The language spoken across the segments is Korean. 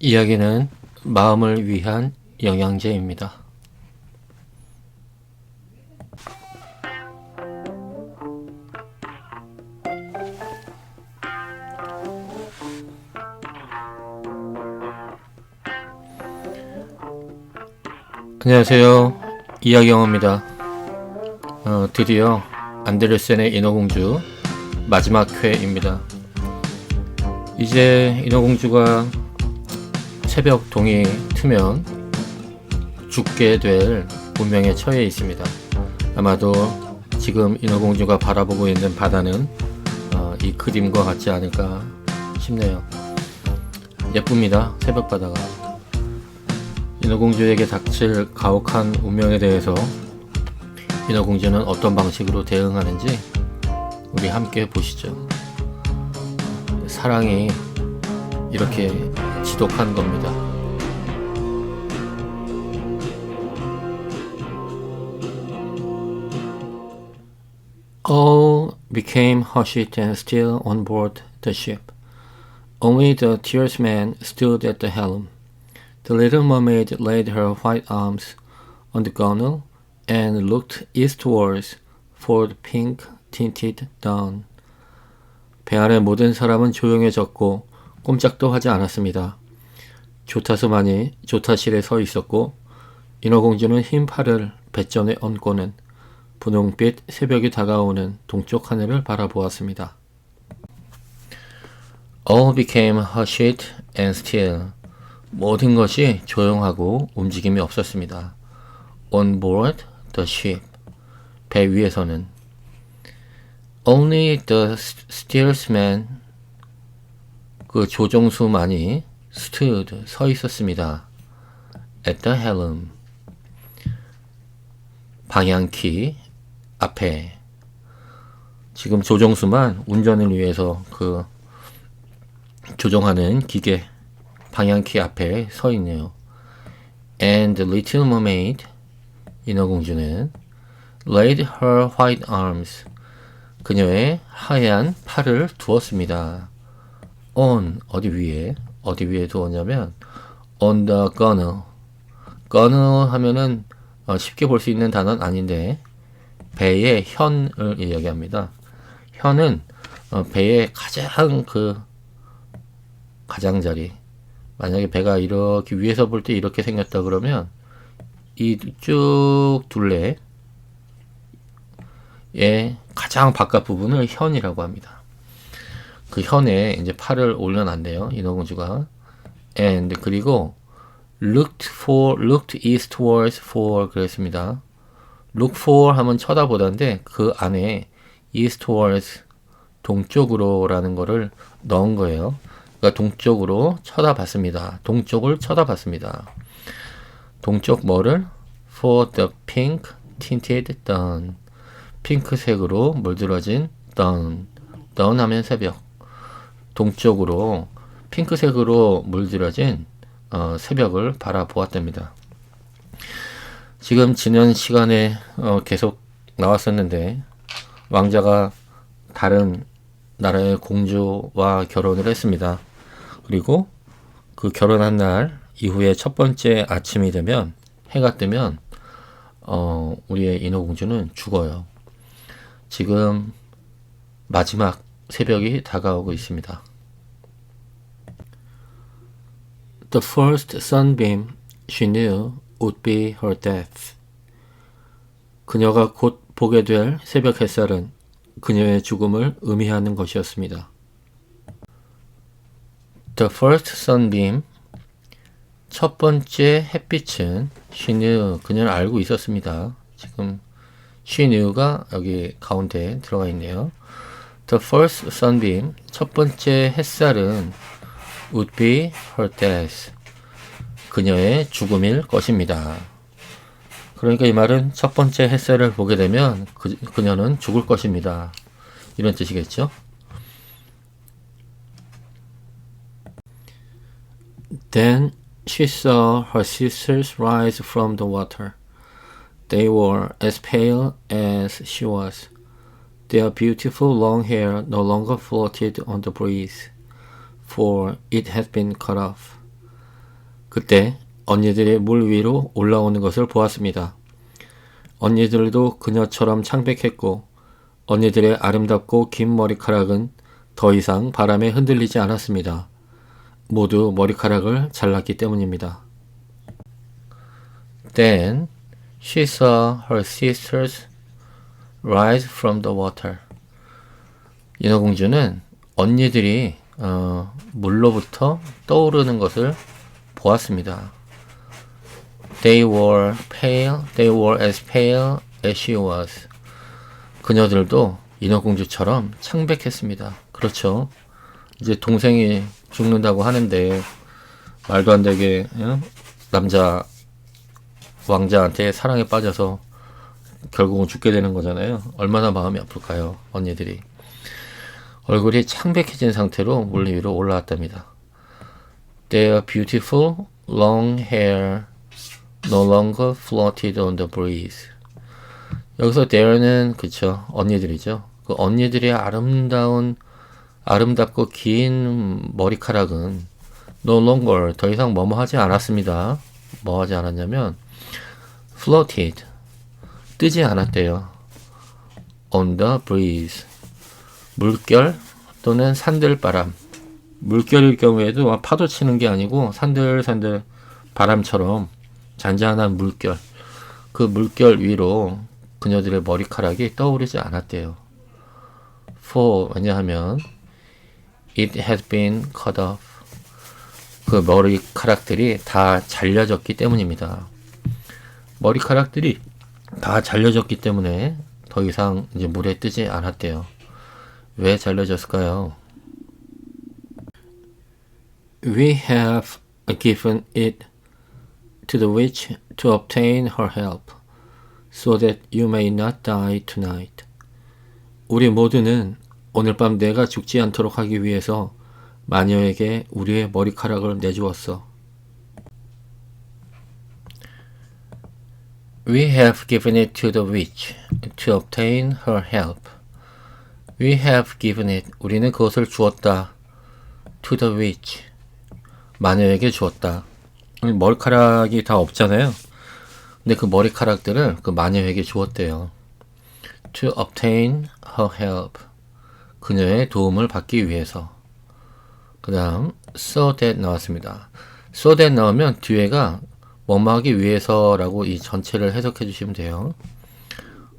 이야기는 마음을 위한 영양제입니다. 안녕하세요. 이야기영어입니다. 드디어 안데르센의 인어공주 마지막 회입니다. 이제 인어공주가 새벽 동이 트면 죽게 될 운명에 처해 있습니다. 아마도 지금 인어공주가 바라보고 있는 바다는 이 그림과 같지 않을까 싶네요. 예쁩니다. 새벽 바다가. 인어공주에게 닥칠 가혹한 운명에 대해서 인어공주는 어떤 방식으로 대응하는지 우리 함께 보시죠. 사랑이 이렇게 지독한 겁니다. All became hushed and still on board the ship. Only the tearsman stood at the helm. The little mermaid laid her white arms on the gunwale and looked eastwards for the pink-tinted dawn. 배 안의 모든 사람은 조용해졌고 꼼짝도 하지 않았습니다. 조타수만이 조타실에 서 있었고 인어공주는 흰 팔을 뱃전에 얹고는 분홍빛 새벽이 다가오는 동쪽 하늘을 바라보았습니다. All became hushed and still. 모든 것이 조용하고 움직임이 없었습니다. On board the ship. 배 위에서는 Only the steersman. 그 조종수만이 stood. 서 있었습니다. At the helm. 방향키 앞에. 지금 조종수만 운전을 위해서 그 조종하는 기계 방향키 앞에 서 있네요. And the little mermaid, 인어공주는 laid her white arms, 그녀의 하얀 팔을 두었습니다. on, 어디 위에 두었냐면 on the gunwale. gunwale 하면은 쉽게 볼 수 있는 단어는 아닌데 배의 현을 이야기합니다. 현은 배의 가장 가장자리. 만약에 배가 이렇게 위에서 볼 때 이렇게 생겼다 그러면 이 쭉 둘레의 가장 바깥 부분을 현이라고 합니다. 그 현에 이제 팔을 올려놨네요. 인어공주가. And 그리고 looked eastwards for 그랬습니다. look for 하면 쳐다보다인데 그 안에 eastwards 동쪽으로 라는 거를 넣은 거예요. 그러니까 동쪽으로 쳐다봤습니다. 동쪽을 쳐다봤습니다. 동쪽 뭐를? For the pink tinted dawn. 핑크색으로 물들어진 dawn. dawn 하면 새벽. 동쪽으로 핑크색으로 물들어진 새벽을 바라보았답니다. 지금 지난 시간에 계속 나왔었는데 왕자가 다른 나라의 공주와 결혼을 했습니다. 그리고 그 결혼한 날 이후에 첫 번째 아침이 되면 해가 뜨면 우리의 인어공주는 죽어요. 지금 마지막 새벽이 다가오고 있습니다. The first sunbeam she knew would be her death. 그녀가 곧 보게 될 새벽 햇살은 그녀의 죽음을 의미하는 것이었습니다. The first sunbeam, 첫 번째 햇빛은 she knew, 그녀는 알고 있었습니다. 지금 she knew가 여기 가운데 들어가 있네요. The first sunbeam, 첫 번째 햇살은 would be her death, 그녀의 죽음일 것입니다. 그러니까 이 말은 첫 번째 햇살을 보게 되면 그녀는 죽을 것입니다. 이런 뜻이겠죠? Then she saw her sisters rise from the water. They were as pale as she was. Their beautiful long hair no longer floated on the breeze, for it had been cut off. 그때 언니들이 물 위로 올라오는 것을 보았습니다. 언니들도 그녀처럼 창백했고 언니들의 아름답고 긴 머리카락은 더 이상 바람에 흔들리지 않았습니다. 모두 머리카락을 잘랐기 때문입니다. Then she saw her sisters rise from the water. 인어공주는 언니들이 물로부터 떠오르는 것을 보았습니다. They were as pale as she was. 그녀들도 인어공주처럼 창백했습니다. 그렇죠. 이제 동생이 죽는다고 하는데 말도 안 되게 남자 왕자한테 사랑에 빠져서 결국은 죽게 되는 거잖아요. 얼마나 마음이 아플까요? 언니들이. 얼굴이 창백해진 상태로 물 위로 올라왔답니다. Their beautiful long hair no longer floated on the breeze. 여기서 there는 그쵸, 언니들이죠. 그 언니들의 아름답고 긴 머리카락은 no longer 더 이상 뭐뭐 하지 않았습니다. 뭐 하지 않았냐면 floated 뜨지 않았대요. on the breeze 물결 또는 산들바람. 물결일 경우에도 파도 치는 게 아니고 산들산들 바람처럼 잔잔한 물결. 그 물결 위로 그녀들의 머리카락이 떠오르지 않았대요. For 왜냐하면 it has been cut off. 그 머리카락들이 다 잘려졌기 때문입니다. 머리카락들이 다 잘려졌기 때문에 더 이상 이제 물에 뜨지 않았대요. 왜 잘려졌을까요? We have given it to the witch to obtain her help, so that you may not die tonight. 우리 모두는 오늘 밤 내가 죽지 않도록 하기 위해서 마녀에게 우리의 머리카락을 내주었어. We have given it to the witch to obtain her help. We have given it. 우리는 그것을 주었다. To the witch. 마녀에게 주었다. 머리카락이 다 없잖아요. 근데 그 머리카락들을 그 마녀에게 주었대요. To obtain her help. 그녀의 도움을 받기 위해서. 그 다음 so that 나왔습니다. so that 나오면 뒤에가 뭐뭐 하기 위해서라고 이 전체를 해석해 주시면 돼요.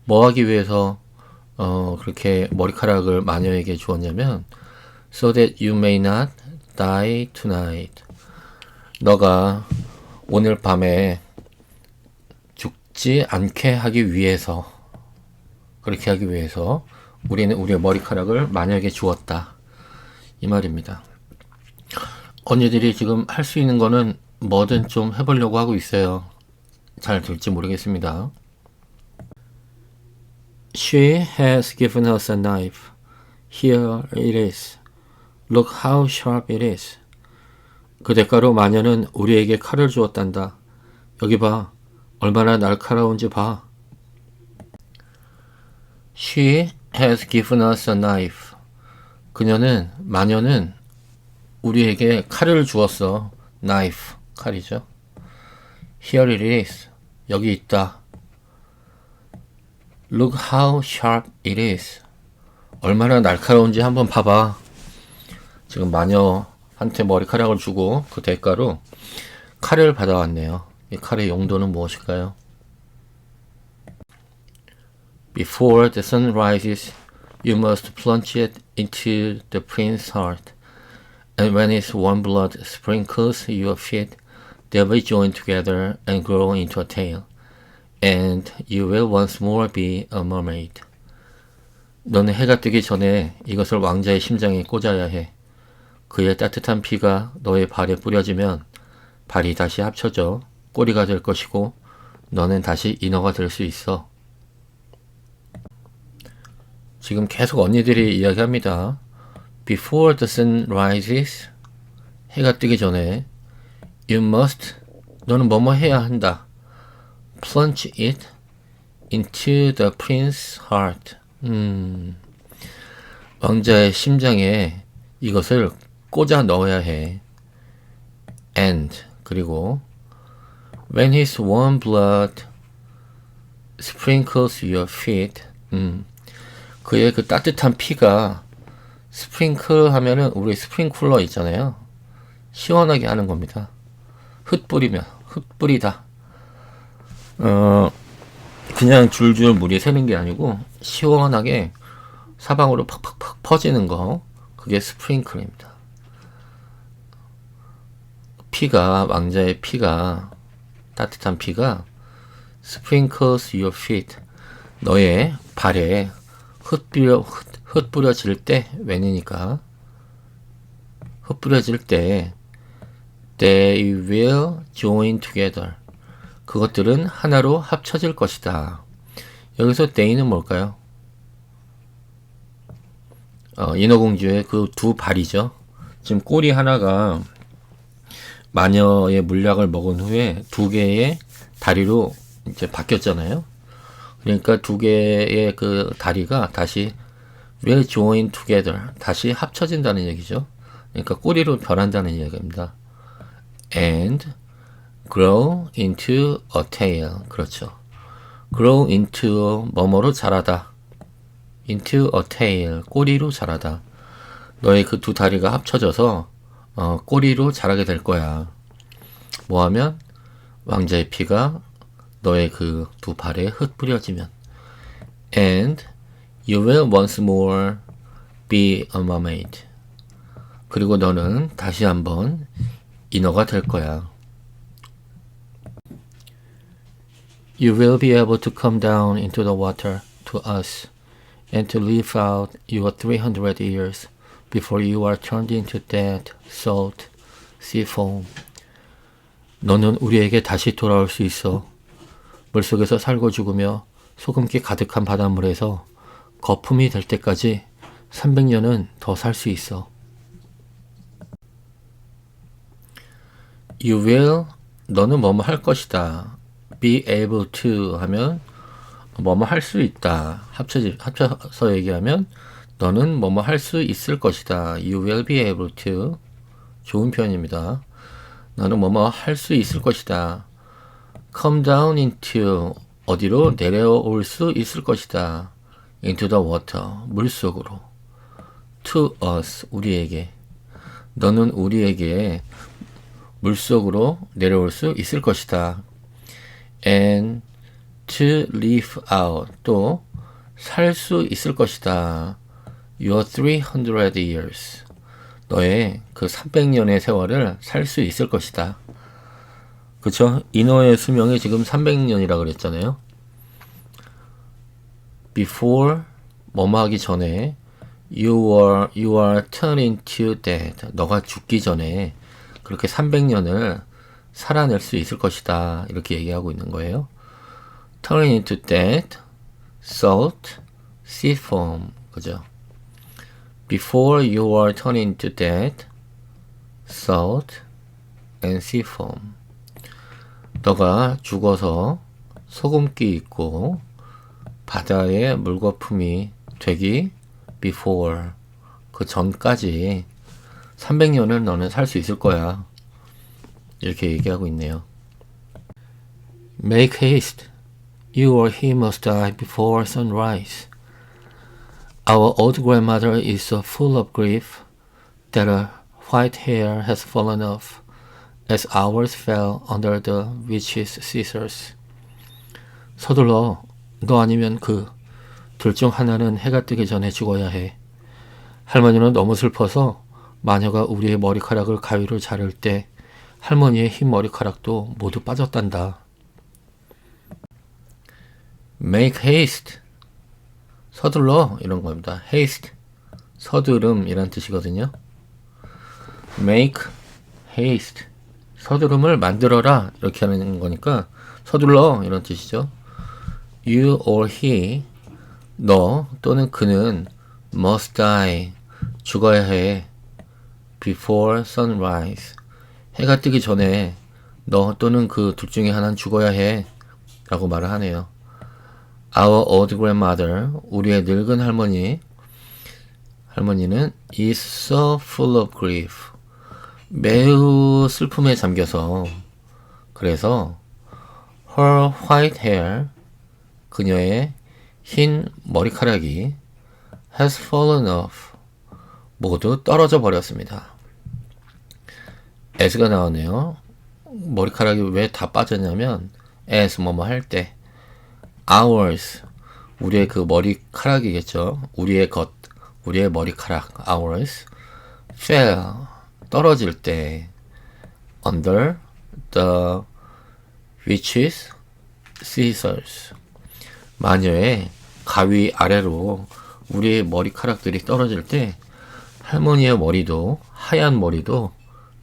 뭐 하기 위해서 그렇게 머리카락을 마녀에게 주었냐면 so that you may not die tonight. 너가 오늘 밤에 죽지 않게 하기 위해서, 그렇게 하기 위해서 우리는 우리의 머리카락을 마녀에게 주었다. 이 말입니다. 언니들이 지금 할 수 있는 거는 뭐든 좀 해보려고 하고 있어요. 잘 될지 모르겠습니다. She has given us a knife. Here it is. Look how sharp it is. 그 대가로 마녀는 우리에게 칼을 주었단다. 여기 봐. 얼마나 날카로운지 봐. She has given us a knife. 마녀는 우리에게 칼을 주었어. knife, 칼이죠. Here it is. 여기 있다. Look how sharp it is. 얼마나 날카로운지 한번 봐봐. 지금 마녀한테 머리카락을 주고 그 대가로 칼을 받아왔네요. 이 칼의 용도는 무엇일까요? Before the sun rises, you must plunge it into the prince's heart. And when its warm blood sprinkles your feet, they will join together and grow into a tail. And you will once more be a mermaid. 너는 해가 뜨기 전에 이것을 왕자의 심장에 꽂아야 해. 그의 따뜻한 피가 너의 발에 뿌려지면 발이 다시 합쳐져 꼬리가 될 것이고 너는 다시 인어가 될 수 있어. 지금 계속 언니들이 이야기합니다. Before the sun rises, 해가 뜨기 전에 you must, 너는 뭐뭐 해야 한다. Plunge it into the prince's heart. 왕자의 심장에 이것을 꽂아 넣어야 해. And 그리고 when his warm blood sprinkles your feet. 그의 그 따뜻한 피가 스프링클 하면은 우리 스프링쿨러 있잖아요. 시원하게 하는 겁니다. 흩뿌리다. 그냥 줄줄 물이 새는 게 아니고 시원하게 사방으로 팍팍팍 퍼지는 거, 그게 스프링클입니다. 피가, 왕자의 피가, 따뜻한 피가 sprinkles your feet, 너의 발에 흩뿌려질 때, when이니까 흩뿌려질 때 they will join together, 그것들은 하나로 합쳐질 것이다. 여기서 they는 뭘까요? 인어공주의 그 두 발이죠. 지금 꼬리 하나가 마녀의 물약을 먹은 후에 두 개의 다리로 이제 바뀌었잖아요. 그러니까 두 개의 그 다리가 다시 will join together, 다시 합쳐진다는 얘기죠. 그러니까 꼬리로 변한다는 얘기입니다. And grow into a tail. 그렇죠. grow into 뭐뭐로 자라다. into a tail, 꼬리로 자라다. 너의 그 두 다리가 합쳐져서 꼬리로 자라게 될 거야. 뭐하면? 왕자의 피가 너의 그 두 발에 흩뿌려지면. And you will once more be a mermaid. 그리고 너는 다시 한번 인어가 될 거야. You will be able to come down into the water to us and to live out your 300 years before you are turned into dead, salt, sea foam. 너는 우리에게 다시 돌아올 수 있어. 물속에서 살고 죽으며 소금기 가득한 바닷물에서 거품이 될 때까지 300년은 더 살 수 있어. You will, 너는 뭐뭐 할 것이다. be able to 하면 뭐뭐 할 수 있다. 합쳐서 얘기하면 너는 뭐뭐 할 수 있을 것이다. You will be able to. 좋은 표현입니다. 너는 뭐뭐 할 수 있을 것이다. Come down into, 어디로? 내려올 수 있을 것이다. Into the water, 물속으로. To us, 우리에게. 너는 우리에게 물속으로 내려올 수 있을 것이다. And to live out, 또 살 수 있을 것이다. Your 300 years, 너의 그 300년의 세월을 살 수 있을 것이다. 그쵸? 인어의 수명이 지금 300년이라 그랬잖아요. Before, 뭐뭐 하기 전에, you are turning to dead, 너가 죽기 전에 그렇게 300년을 살아낼 수 있을 것이다. 이렇게 얘기하고 있는 거예요. Turning into dead, salt, sea foam. 그죠? Before you are turning into dead, salt, and sea foam. 너가 죽어서 소금기 있고 바다의 물거품이 되기 before, 그 전까지 300년을 너는 살 수 있을 거야. 이렇게 얘기하고 있네요. Make haste. You or he must die before sunrise. Our old grandmother is so full of grief that her white hair has fallen off as ours fell under the witch's scissors. 서둘러. 너 아니면 그 둘 중 하나는 해가 뜨기 전에 죽어야 해. 할머니는 너무 슬퍼서 마녀가 우리의 머리카락을 가위로 자를 때 할머니의 흰 머리카락도 모두 빠졌단다. Make haste. 서둘러 이런 겁니다. haste. 서두름 이란 뜻이거든요. Make haste. 서두름을 만들어라 이렇게 하는 거니까 서둘러 이런 뜻이죠. You or he, 너 또는 그는 must die, 죽어야 해. Before sunrise, 해가 뜨기 전에 너 또는 그 둘 중에 하나는 죽어야 해 라고 말을 하네요. Our old grandmother, 우리의 늙은 할머니는 is so full of grief, 매우 슬픔에 잠겨서 그래서 her white hair 그녀의 흰 머리카락이 has fallen off 모두 떨어져 버렸습니다. as가 나오네요. 머리카락이 왜 다 빠졌냐면 as 뭐뭐 할 때 ours 우리의 그 머리카락이겠죠. 우리의 것 우리의 머리카락 ours fell 떨어질 때 under the witch's scissors 마녀의 가위 아래로 우리의 머리카락들이 떨어질 때 할머니의 머리도 하얀 머리도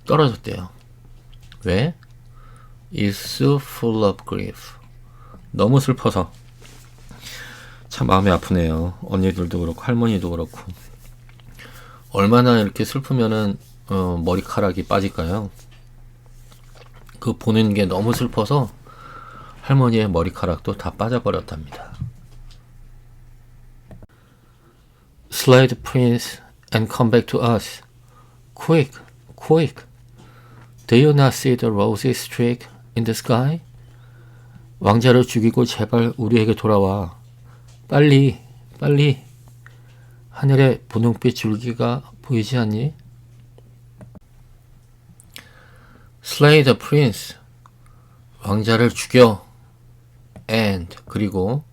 떨어졌대요. 왜? Is full of grief. 너무 슬퍼서. 참 마음이 아프네요. 언니들도 그렇고 할머니도 그렇고. 얼마나 이렇게 슬프면은 머리카락이 빠질까요? 그 보는 게 너무 슬퍼서 할머니의 머리카락도 다 빠져버렸답니다. Slay the prince and come back to us. Quick, quick. Do you not see the rosy streak in the sky? 왕자를 죽이고 제발 우리에게 돌아와. 빨리, 빨리. 하늘에 분홍빛 줄기가 보이지 않니? Slay the prince. 왕자를 죽여. And 그리고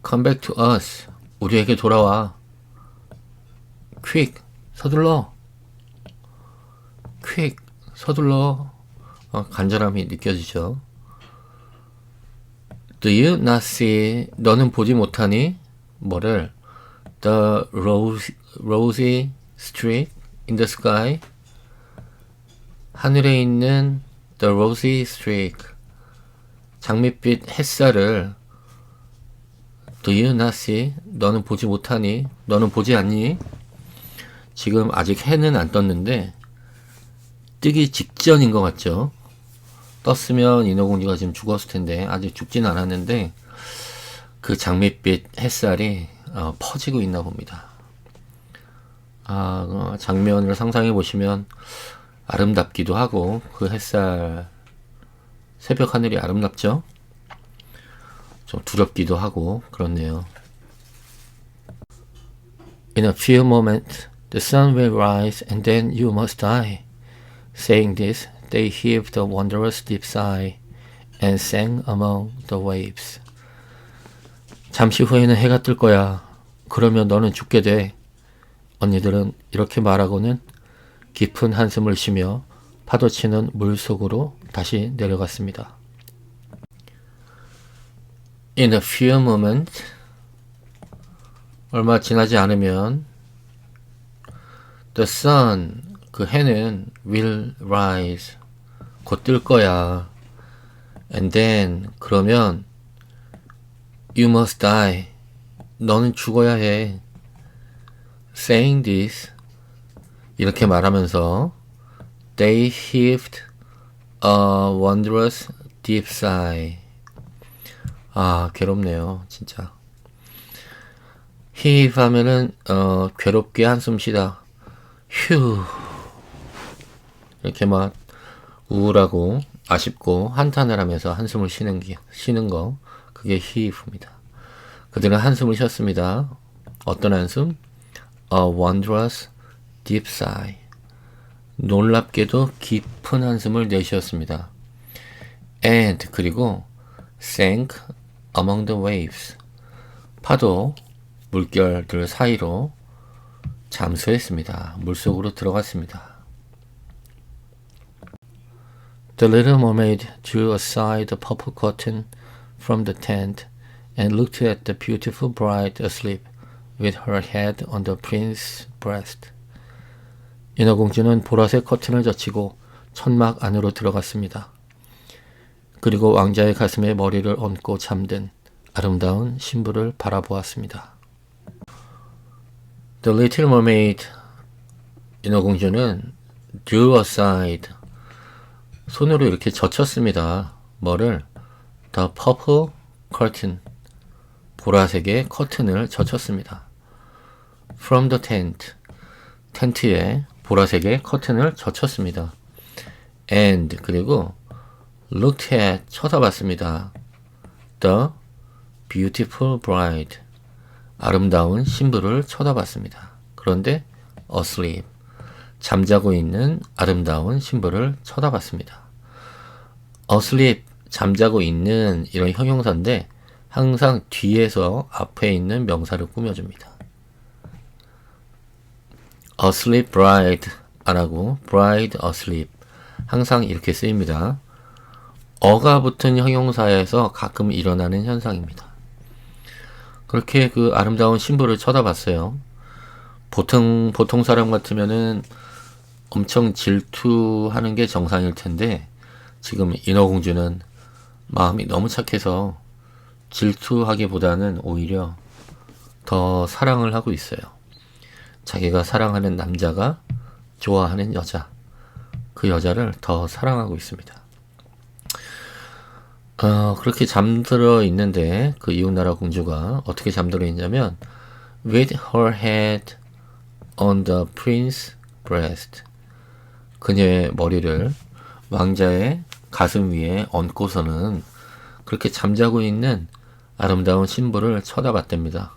come back to us. 우리에게 돌아와. Quick. 서둘러. Quick. 서둘러. 간절함이 느껴지죠. Do you not see? 너는 보지 못하니? 뭐를? The rosy streak in the sky. 하늘에 있는 the rosy streak. 장밋빛 햇살을 Do you not see? 너는 보지 못하니? 너는 보지 않니? 지금 아직 해는 안 떴는데 뜨기 직전인 것 같죠? 떴으면 인어공주가 지금 죽었을 텐데 아직 죽진 않았는데 그 장밋빛 햇살이 퍼지고 있나 봅니다. 장면을 상상해 보시면 아름답기도 하고 그 햇살 새벽 하늘이 아름답죠? 좀 두렵기도 하고 그렇네요. In a few moments the sun will rise and then you must die. Saying this, they heaved a wondrous deep sigh and sang among the waves. 잠시 후에는 해가 뜰 거야. 그러면 너는 죽게 돼. 언니들은 이렇게 말하고는 깊은 한숨을 쉬며 파도치는 물 속으로 다시 내려갔습니다. In a few moments, 얼마 지나지 않으면 the sun, 그 해는 will rise, 곧 뜰 거야. And then, 그러면 you must die, 너는 죽어야 해. Saying this, 이렇게 말하면서 they heaved a wondrous deep sigh. 괴롭네요, 진짜. heave 하면은 괴롭게 한숨 쉬다. 휴. 이렇게 막 우울하고 아쉽고 한탄을 하면서 한숨을 쉬는 거 그게 heave입니다. 그들은 한숨을 쉬었습니다. 어떤 한숨? A wondrous deep sigh. 놀랍게도 깊은 한숨을 내쉬었습니다. And 그리고 sank among the waves. 파도 물결들 사이로 잠수했습니다. 물속으로 들어갔습니다. The little mermaid drew aside the purple curtain from the tent and looked at the beautiful bride asleep with her head on the prince's breast. 인어공주는 보라색 커튼을 젖히고 천막 안으로 들어갔습니다. 그리고 왕자의 가슴에 머리를 얹고 잠든 아름다운 신부를 바라보았습니다. The little mermaid, 인어공주는 drew aside, 손으로 이렇게 젖혔습니다. 뭐를? The purple curtain, 보라색의 커튼을 젖혔습니다. From the tent, 텐트에 보라색의 커튼을 젖혔습니다. And 그리고 looked at 쳐다봤습니다. The beautiful bride 아름다운 신부를 쳐다봤습니다. 그런데 asleep 잠자고 있는 아름다운 신부를 쳐다봤습니다. asleep 잠자고 있는 이런 형용사인데 항상 뒤에서 앞에 있는 명사를 꾸며줍니다. asleep bride 안 하고 bride asleep 항상 이렇게 쓰입니다. 어가 붙은 형용사에서 가끔 일어나는 현상입니다. 그렇게 그 아름다운 신부를 쳐다봤어요. 보통 사람 같으면은 엄청 질투하는 게 정상일 텐데 지금 인어공주는 마음이 너무 착해서 질투하기보다는 오히려 더 사랑을 하고 있어요. 자기가 사랑하는 남자가 좋아하는 여자, 그 여자를 더 사랑하고 있습니다. 그렇게 잠들어 있는데 그 이웃나라 공주가 어떻게 잠들어 있냐면 with her head on the prince's breast 그녀의 머리를 왕자의 가슴 위에 얹고서는 그렇게 잠자고 있는 아름다운 신부를 쳐다봤답니다.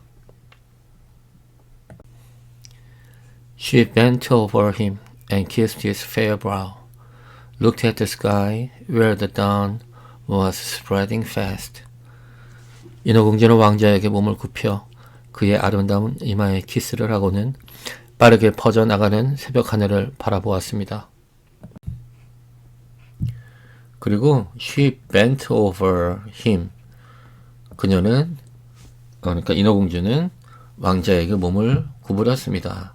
She bent over him and kissed his fair brow, looked at the sky where the dawn was spreading fast. 인어공주는 왕자에게 몸을 굽혀 그의 아름다운 이마에 키스를 하고는 빠르게 퍼져나가는 새벽 하늘을 바라보았습니다. 그리고 she bent over him. 그녀는 그러니까 인어공주는 왕자에게 몸을 구부렸습니다.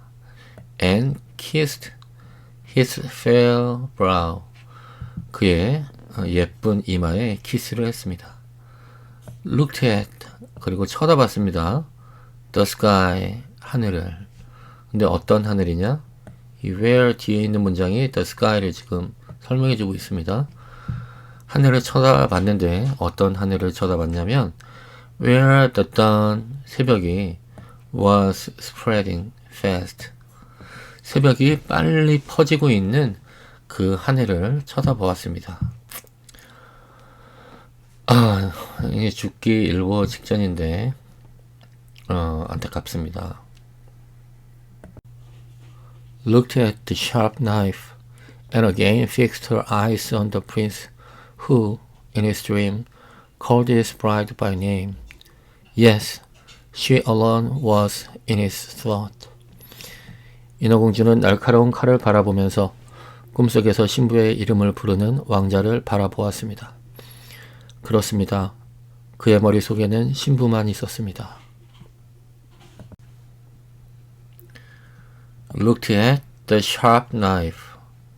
And kissed his fair brow. 그의 예쁜 이마에 키스를 했습니다. Looked at 그리고 쳐다봤습니다. The sky 하늘을. 근데 어떤 하늘이냐? 이 where 뒤에 있는 문장이 the sky를 지금 설명해주고 있습니다. 하늘을 쳐다봤는데 어떤 하늘을 쳐다봤냐면 where the dawn 새벽이 was spreading fast 새벽이 빨리 퍼지고 있는 그 하늘을 쳐다보았습니다. 이게 죽기 일보 직전인데 안타깝습니다. Looked at the sharp knife and again fixed her eyes on the prince who, in his dream, called his bride by name. Yes, she alone was in his thought. 인어공주는 날카로운 칼을 바라보면서 꿈속에서 신부의 이름을 부르는 왕자를 바라보았습니다. 그렇습니다. 그의 머릿속에는 신부만 있었습니다. Looked at the sharp knife.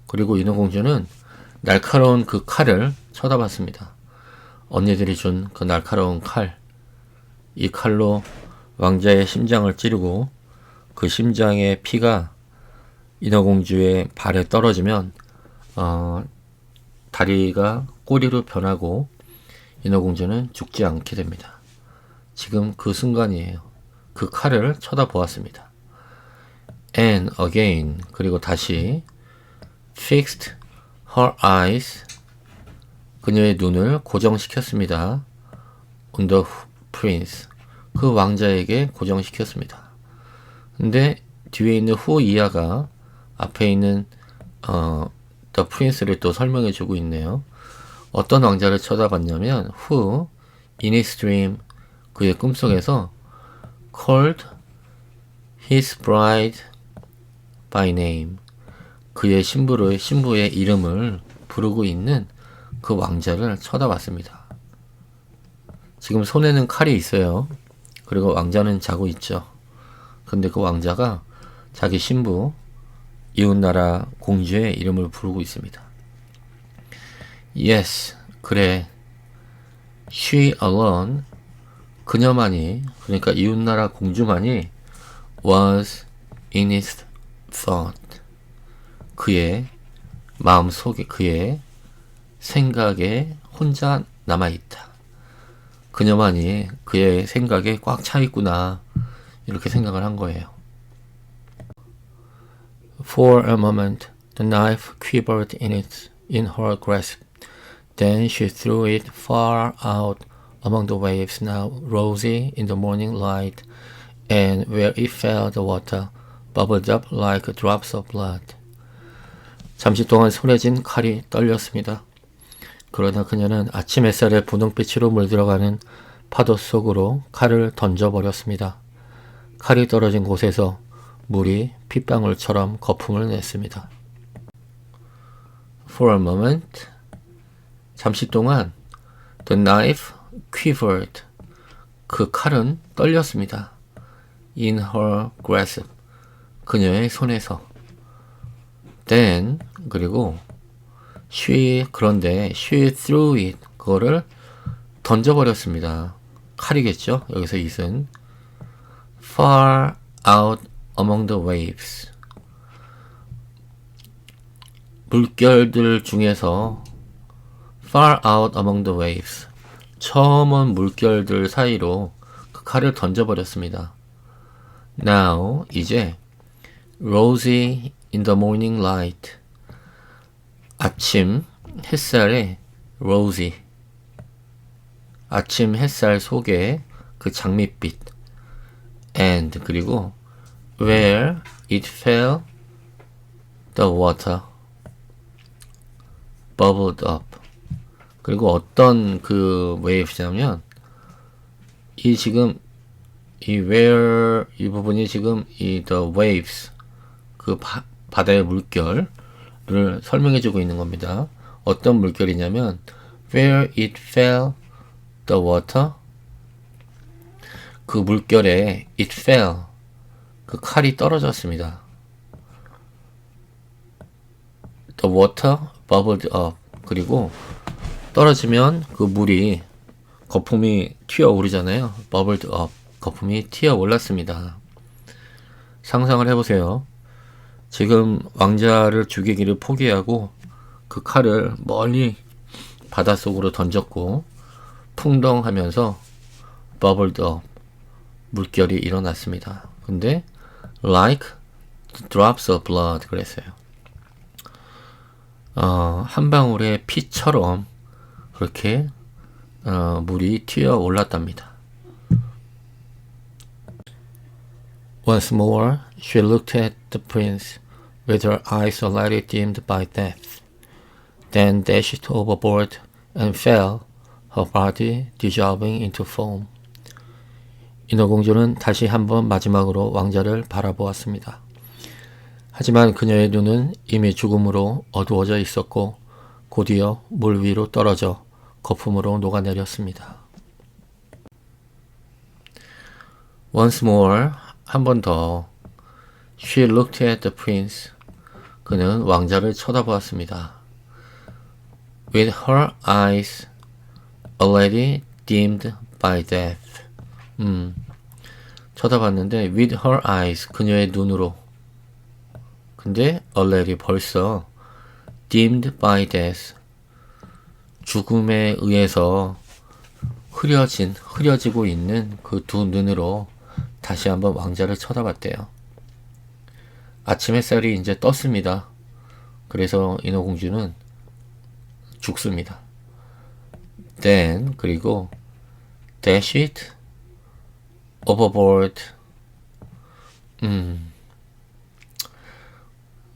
그리고 인어공주는 날카로운 그 칼을 쳐다봤습니다. 언니들이 준 그 날카로운 칼. 이 칼로 왕자의 심장을 찌르고 그 심장의 피가 인어공주의 발에 떨어지면 다리가 꼬리로 변하고 인어공주는 죽지 않게 됩니다. 지금 그 순간이에요. 그 칼을 쳐다보았습니다. And again 그리고 다시 fixed her eyes 그녀의 눈을 고정시켰습니다. on the prince 그 왕자에게 고정시켰습니다. 근데 뒤에 있는 who 이하가 앞에 있는 the prince를 또 설명해 주고 있네요. 어떤 왕자를 쳐다봤냐면 who in his dream 그의 꿈속에서 called his bride by name 그의 신부의 이름을 부르고 있는 그 왕자를 쳐다봤습니다. 지금 손에는 칼이 있어요. 그리고 왕자는 자고 있죠. 근데 그 왕자가 자기 신부 이웃나라 공주의 이름을 부르고 있습니다. Yes, 그래. She alone, 그녀만이, 그러니까 이웃나라 공주만이 was in his thought, 그의 마음속에, 그의 생각에 혼자 남아있다. 그녀만이 그의 생각에 꽉 차있구나. 이렇게 생각을 한 거예요. For a moment, the knife quivered in her grasp. Then she threw it far out among the waves, now rosy in the morning light, and where it fell, the water bubbled up like drops of blood. 잠시 동안 손에 쥔 칼이 떨렸습니다. 그러나 그녀는 아침 햇살에 분홍빛으로 물들어가는 파도 속으로 칼을 던져버렸습니다. 칼이 떨어진 곳에서 물이 핏방울처럼 거품을 냈습니다. For a moment, 잠시 동안 the knife quivered, 그 칼은 떨렸습니다. In her grasp, 그녀의 손에서. Then, 그리고 그런데 she threw it, 그거를 던져버렸습니다. 칼이겠죠? 여기서 it은 far out among the waves, 물결들 중에서 far out among the waves, 처먼 물결들 사이로 그 칼을 던져버렸습니다. Now, 이제 rosy in the morning light, 아침 햇살에 rosy, 아침 햇살 속에 그 장밋빛, and, 그리고 where it fell, the water bubbled up. 그리고 어떤 그 웨이브냐면 이 where 이 부분이 지금 이 the waves, 그 바다의 물결을 설명해주고 있는 겁니다. 어떤 물결이냐면 where it fell, the water, 그 물결에 it fell, 그 칼이 떨어졌습니다. The water bubbled up, 그리고 떨어지면 그 물이 거품이 튀어 오르잖아요. bubbled up, 거품이 튀어 올랐습니다. 상상을 해보세요. 지금 왕자를 죽이기를 포기하고 그 칼을 멀리 바닷속으로 던졌고 풍덩하면서 bubbled up, 물결이 일어났습니다. 근데 like drops of blood 그랬어요. 한 방울의 피처럼 그렇게 물이 튀어 올랐답니다. Once more, she looked at the prince with her eyes already dimmed by death, then dashed overboard and fell, her body dissolving into foam. 인어공주는 다시 한번 마지막으로 왕자를 바라보았습니다. 하지만 그녀의 눈은 이미 죽음으로 어두워져 있었고 곧이어 물 위로 떨어져 거품으로 녹아내렸습니다. Once more, 한 번 더. She looked at the prince. 그는 왕자를 쳐다보았습니다. With her eyes already dimmed by death. 쳐다봤는데 with her eyes, 그녀의 눈으로. 근데 already 벌써 dimmed by death, 죽음에 의해서 흐려지고 있는 그 두 눈으로 다시 한번 왕자를 쳐다봤대요. 아침 햇살이 이제 떴습니다. 그래서 인어공주는 죽습니다. Then, 그리고 dash it overboard,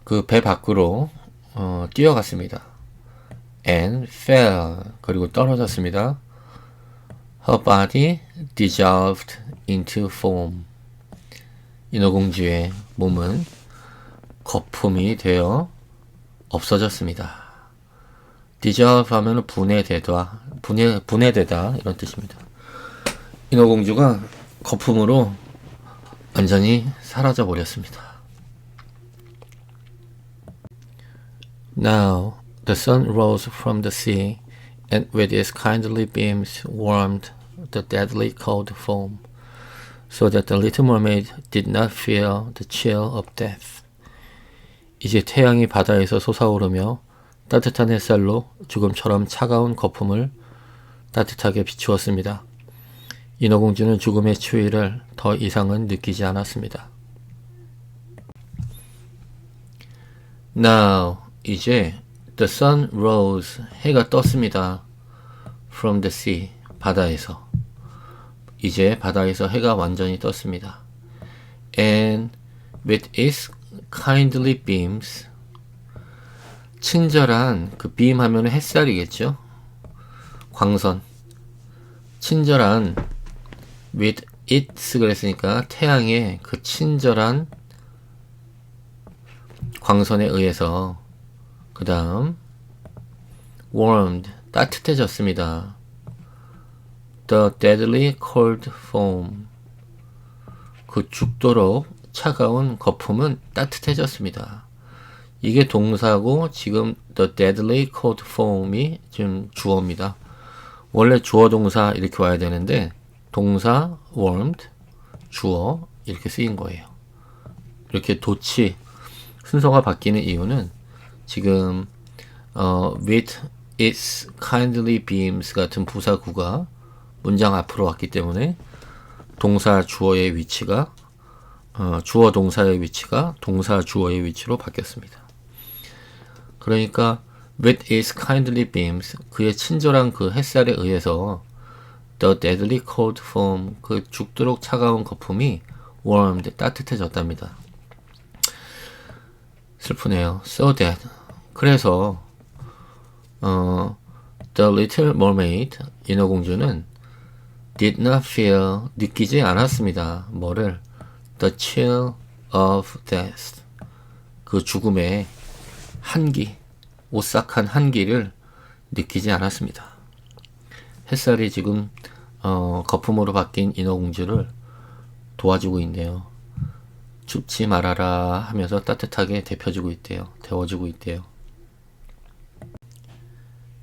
그 배 밖으로 뛰어갔습니다. And fell, 그리고 떨어졌습니다. Her body dissolved into foam. 인어공주의 몸은 거품이 되어 없어졌습니다. dissolve 하면 분해되다 이런 뜻입니다. 인어공주가 거품으로 완전히 사라져 버렸습니다. Now the sun rose from the sea, and with its kindly beams warmed the deadly cold foam, so that the little mermaid did not feel the chill of death. 이제 태양이 바다에서 솟아오르며 따뜻한 햇살로 죽음처럼 차가운 거품을 따뜻하게 비추었습니다. 인어공주는 죽음의 추위를 더 이상은 느끼지 않았습니다. Now, 이제 the sun rose, 해가 떴습니다. From the sea, 바다에서. 이제 바다에서 해가 완전히 떴습니다. And with its kindly beams, 친절한, 그 beam 하면 햇살이겠죠? 광선. 친절한 with its 그랬으니까 태양의 그 친절한 광선에 의해서 그 다음 warmed, 따뜻해졌습니다. The deadly cold foam, 그 죽도록 차가운 거품은 따뜻해졌습니다. 이게 동사고 지금 the deadly cold foam이 지금 주어입니다. 원래 주어 동사 이렇게 와야 되는데 동사 warmed, 주어 이렇게 쓰인 거예요. 이렇게 도치 순서가 바뀌는 이유는 지금 with its kindly beams 같은 부사구가 문장 앞으로 왔기 때문에 동사 주어의 위치가 주어 동사의 위치가 동사 주어의 위치로 바뀌었습니다. 그러니까 with its kindly beams, 그의 친절한 그 햇살에 의해서 the deadly cold foam, 그 죽도록 차가운 거품이 warmed, 따뜻해졌답니다. 슬프네요. So that, 그래서 the little mermaid, 인어공주는 did not feel, 느끼지 않았습니다. 뭐를? the chill of death, 그 죽음의 한기, 오싹한 한기를 느끼지 않았습니다. 햇살이 지금 거품으로 바뀐 인어공주를 도와주고 있네요. 춥지 말아라 하면서 따뜻하게 데워주고 있대요.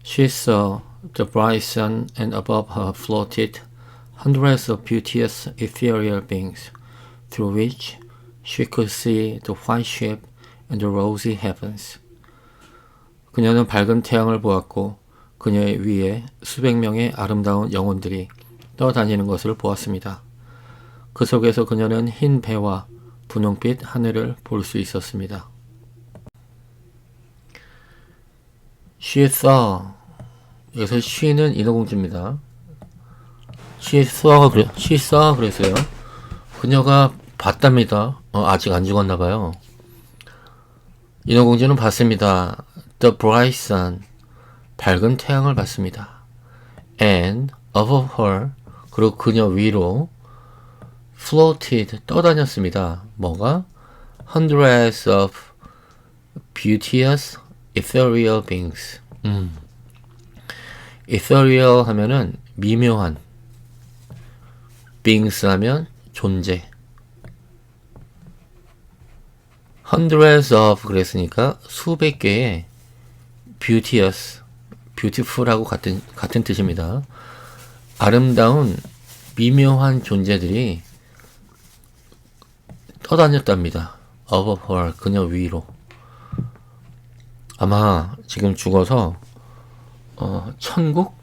She saw the bright sun, and above her floated hundreds of beauteous ethereal beings, through which she could see the white ship and the rosy heavens. 그녀는 밝은 태양을 보았고 그녀의 위에 수백 명의 아름다운 영혼들이 떠다니는 것을 보았습니다. 그 속에서 그녀는 흰 배와 분홍빛 하늘을 볼 수 있었습니다. She saw, 여기서 she는 인어공주입니다. She saw 그랬어요. 그녀가 봤답니다. 아직 안 죽었나봐요. 인어공주는 봤습니다. The bright sun, 밝은 태양을 봤습니다. And above her, 그리고 그녀 위로 floated, 떠다녔습니다. 뭐가? Hundreds of beauteous ethereal beings. ethereal 하면은 미묘한, beings 하면 존재. hundreds of 그랬으니까 수백 개의 beauteous, beautiful하고 같은 뜻입니다. 아름다운 미묘한 존재들이 떠다녔답니다. above her, 그녀 위로. 아마 지금 죽어서 천국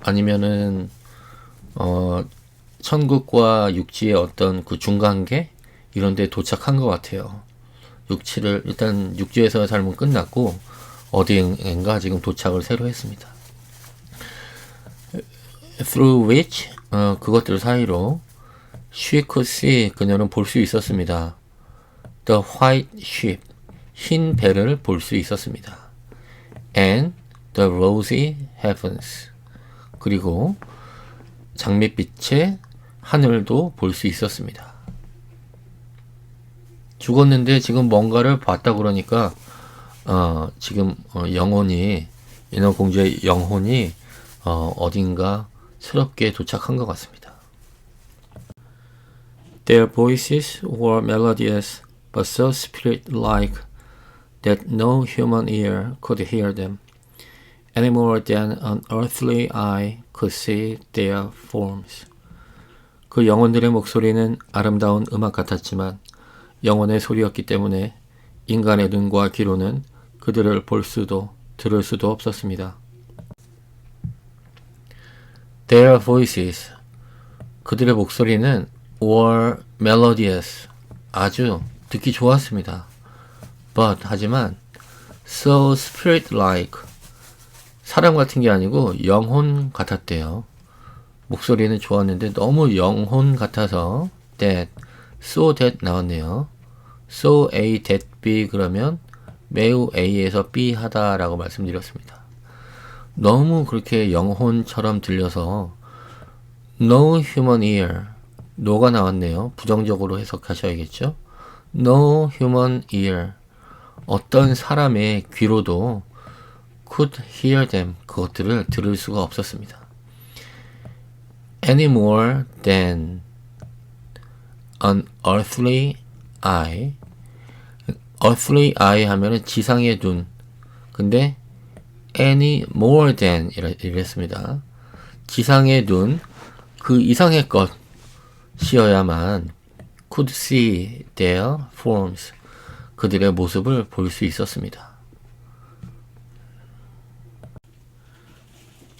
아니면은 천국과 육지의 어떤 그 중간계 이런 데 도착한 것 같아요. 일단 육지에서의 삶은 끝났고 어디엔가 지금 도착을 새로 했습니다. Through which, 그것들 사이로 she could see, 그녀는 볼 수 있었습니다. The white ship, 흰 배를 볼 수 있었습니다. And the rosy heavens, 그리고 장밋빛의 하늘도 볼 수 있었습니다. 죽었는데 지금 뭔가를 봤다 그러니까 지금 영혼이, 인어공주의 영혼이 어딘가 새롭게 도착한 것 같습니다. Their voices were melodious but so spirit-like that no human ear could hear them, any more than an earthly eye could see their forms. 그 영혼들의 목소리는 아름다운 음악 같았지만 영혼의 소리였기 때문에 인간의 눈과 귀로는 그들을 볼 수도 들을 수도 없었습니다. Their voices, 그들의 목소리는 were melodious, 아주 듣기 좋았습니다. But, 하지만 so spirit-like. 사람 같은 게 아니고 영혼 같았대요. 목소리는 좋았는데 너무 영혼 같아서 that, so that 나왔네요. so A, that B 그러면 매우 A에서 B 하다라고 말씀드렸습니다. 너무 그렇게 영혼처럼 들려서 no human ear, no가 나왔네요. 부정적으로 해석하셔야겠죠. no human ear, 어떤 사람의 귀로도 could hear them, 그것들을 들을 수가 없었습니다. any more than an earthly eye. earthly eye 하면은 지상의 눈. 근데 any more than 이랬습니다. 지상의 눈, 그 이상의 것이어야만 could see their forms, 그들의 모습을 볼 수 있었습니다.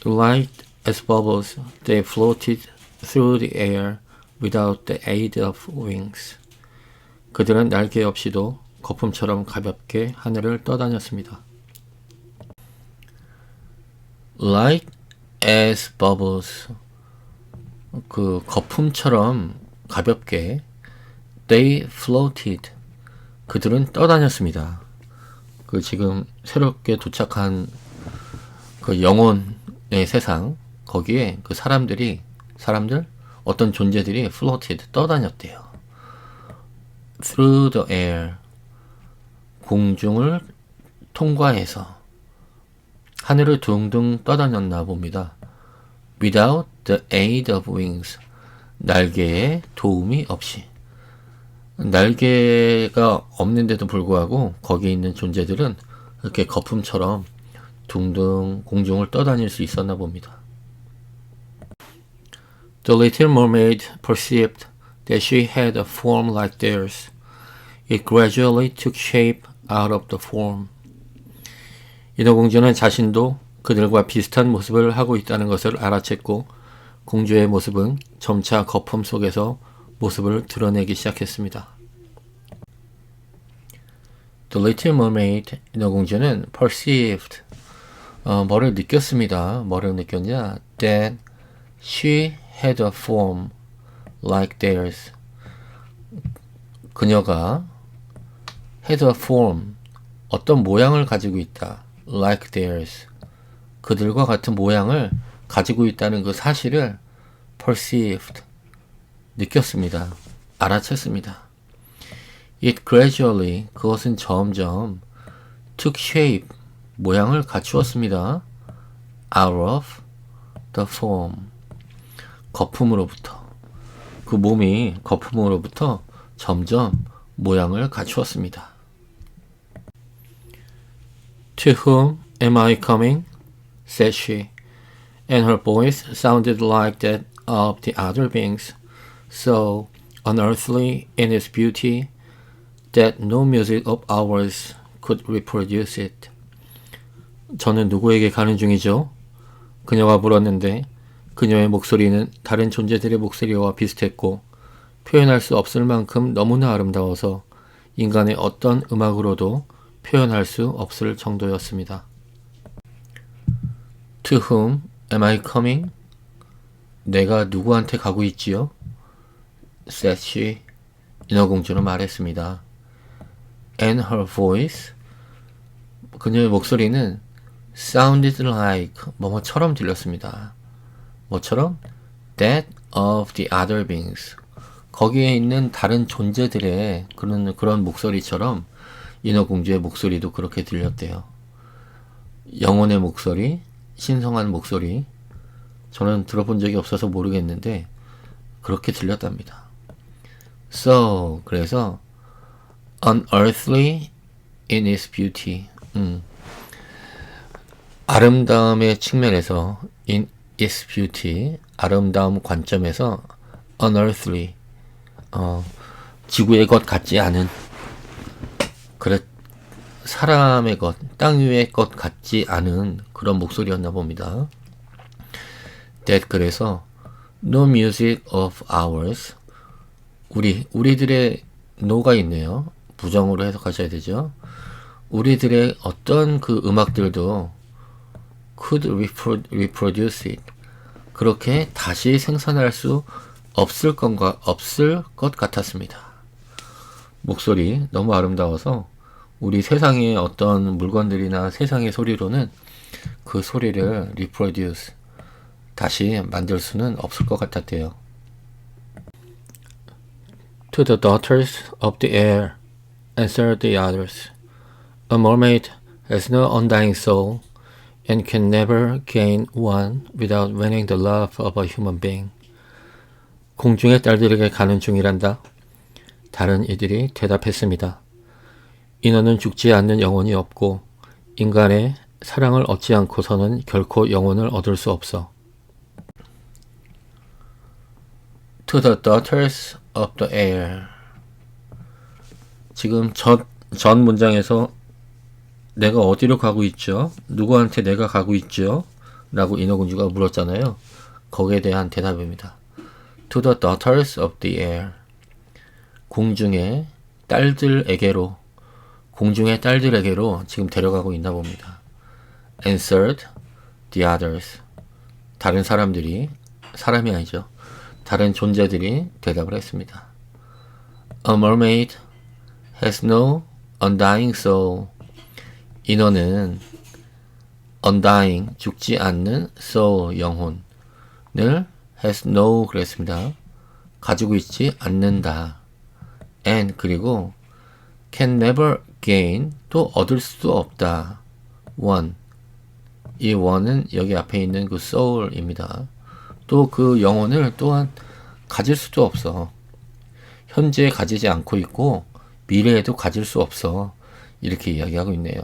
Light as bubbles, they floated through the air without the aid of wings. 그들은 날개 없이도 거품처럼 가볍게 하늘을 떠다녔습니다. Light as bubbles, 그 거품처럼 가볍게 they floated, 그들은 떠다녔습니다. 그 지금 새롭게 도착한 그 영혼의 세상, 거기에 그 사람들, 어떤 존재들이 floated, 떠다녔대요. through the air, 공중을 통과해서 하늘을 둥둥 떠다녔나 봅니다. without the aid of wings, 날개의 도움이 없이. 날개가 없는데도 불구하고 거기에 있는 존재들은 이렇게 거품처럼 둥둥 공중을 떠다닐 수 있었나 봅니다. The little mermaid perceived that she had a form like theirs. It gradually took shape out of the form. 인어공주는 자신도 그들과 비슷한 모습을 하고 있다는 것을 알아챘고 공주의 모습은 점차 거품 속에서 모습을 드러내기 시작했습니다. The Little Mermaid, 인어공주는 perceived, 뭐를 느꼈습니다. 뭐를 느꼈냐? That she had a form like theirs. 그녀가 had a form, 어떤 모양을 가지고 있다. like theirs. 그들과 같은 모양을 가지고 있다는 그 사실을 perceived, 느꼈습니다. 알아챘습니다. It gradually, 그것은 점점 took shape, 모양을 갖추었습니다. out of the form, 거품으로부터. 그 몸이 거품으로부터 점점 모양을 갖추었습니다. To whom am I coming? said she, and her voice sounded like that of the other beings, so unearthly in its beauty that no music of ours could reproduce it. 저는 누구에게 가는 중이죠? 그녀가 물었는데 그녀의 목소리는 다른 존재들의 목소리와 비슷했고 표현할 수 없을 만큼 너무나 아름다워서 인간의 어떤 음악으로도 표현할 수 없을 정도였습니다. To whom am I coming? 내가 누구한테 가고 있지요? said she, 인어공주는 말했습니다. And her voice, 그녀의 목소리는 sounded like, 뭐뭐처럼 들렸습니다. 뭐처럼? That of the other beings. 거기에 있는 다른 존재들의 그런 목소리처럼 인어공주의 목소리도 그렇게 들렸대요. 영혼의 목소리, 신성한 목소리, 저는 들어본 적이 없어서 모르겠는데 그렇게 들렸답니다. So, 그래서 unearthly in its beauty, 아름다움의 측면에서 in its beauty, 아름다움 관점에서 unearthly, 지구의 것 같지 않은, 사람의 것, 땅 위의 것 같지 않은 그런 목소리였나 봅니다. That, 그래서 no music of ours, 우리들의 no가 있네요. 부정으로 해석하셔야 되죠. 우리들의 어떤 그 음악들도 could reproduce it. 그렇게 다시 생산할 수 없을 것 같았습니다. 목소리 너무 아름다워서 우리 세상의 어떤 물건들이나 세상의 소리로는 그 소리를 reproduce, 다시 만들 수는 없을 것 같았대요. To the daughters of the air, answered the others. A mermaid has no undying soul and can never gain one without winning the love of a human being. 공중의 딸들에게 가는 중이란다. 다른 이들이 대답했습니다. 인어는 죽지 않는 영혼이 없고 인간의 사랑을 얻지 않고서는 결코 영혼을 얻을 수 없어. To the daughters of the air. 지금 전 문장에서 내가 어디로 가고 있죠? 누구한테 내가 가고 있죠? 라고 인어공주가 물었잖아요. 거기에 대한 대답입니다. To the daughters of the air. 공중의 딸들에게로 지금 데려가고 있나 봅니다. Answered the others. 다른 사람들이, 사람이 아니죠. 다른 존재들이 대답을 했습니다. A mermaid has no undying soul. 인어는 undying, 죽지 않는 soul, 영혼을 has no 그랬습니다. 가지고 있지 않는다. And 그리고 can never gain, 또 얻을 수 없다. one. 이 one은 여기 앞에 있는 그 soul입니다. 또 그 영혼을 또한 가질 수도 없어. 현재 가지지 않고 있고 미래에도 가질 수 없어. 이렇게 이야기하고 있네요.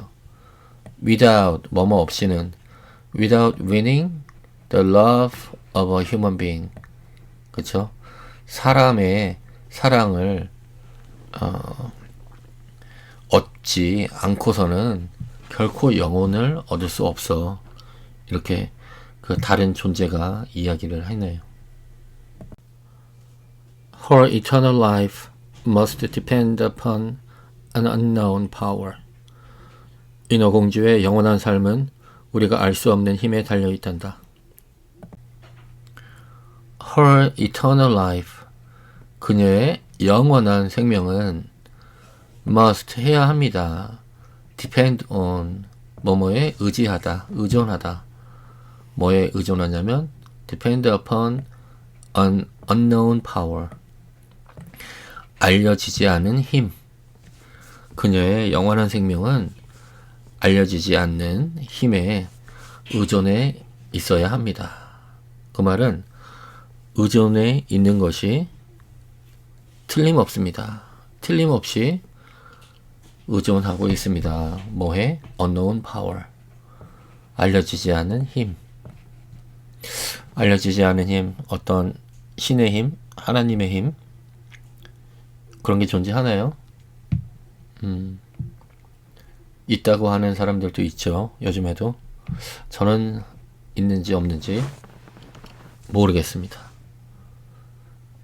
Without, 뭐뭐 없이는 without winning the love of a human being. 그쵸? 사람의 사랑을 얻지 않고서는 결코 영혼을 얻을 수 없어. 이렇게 그 다른 존재가 이야기를 했네요. Her eternal life must depend upon an unknown power. 인어공주의 영원한 삶은 우리가 알 수 없는 힘에 달려 있단다. Her eternal life. 그녀의 영원한 생명은 must 해야 합니다. depend on 뭐뭐에 의지하다, 의존하다. 뭐에 의존하냐면 depend upon an unknown power. 알려지지 않은 힘. 그녀의 영원한 생명은 알려지지 않는 힘에 의존해 있어야 합니다. 그 말은 의존해 있는 것이 틀림없습니다. 틀림없이 의존하고 있습니다. 뭐해? unknown power. 알려지지 않은 힘. 알려지지 않은 힘, 어떤 신의 힘, 하나님의 힘, 그런 게 존재하나요? 있다고 하는 사람들도 있죠. 요즘에도. 저는 있는지 없는지 모르겠습니다.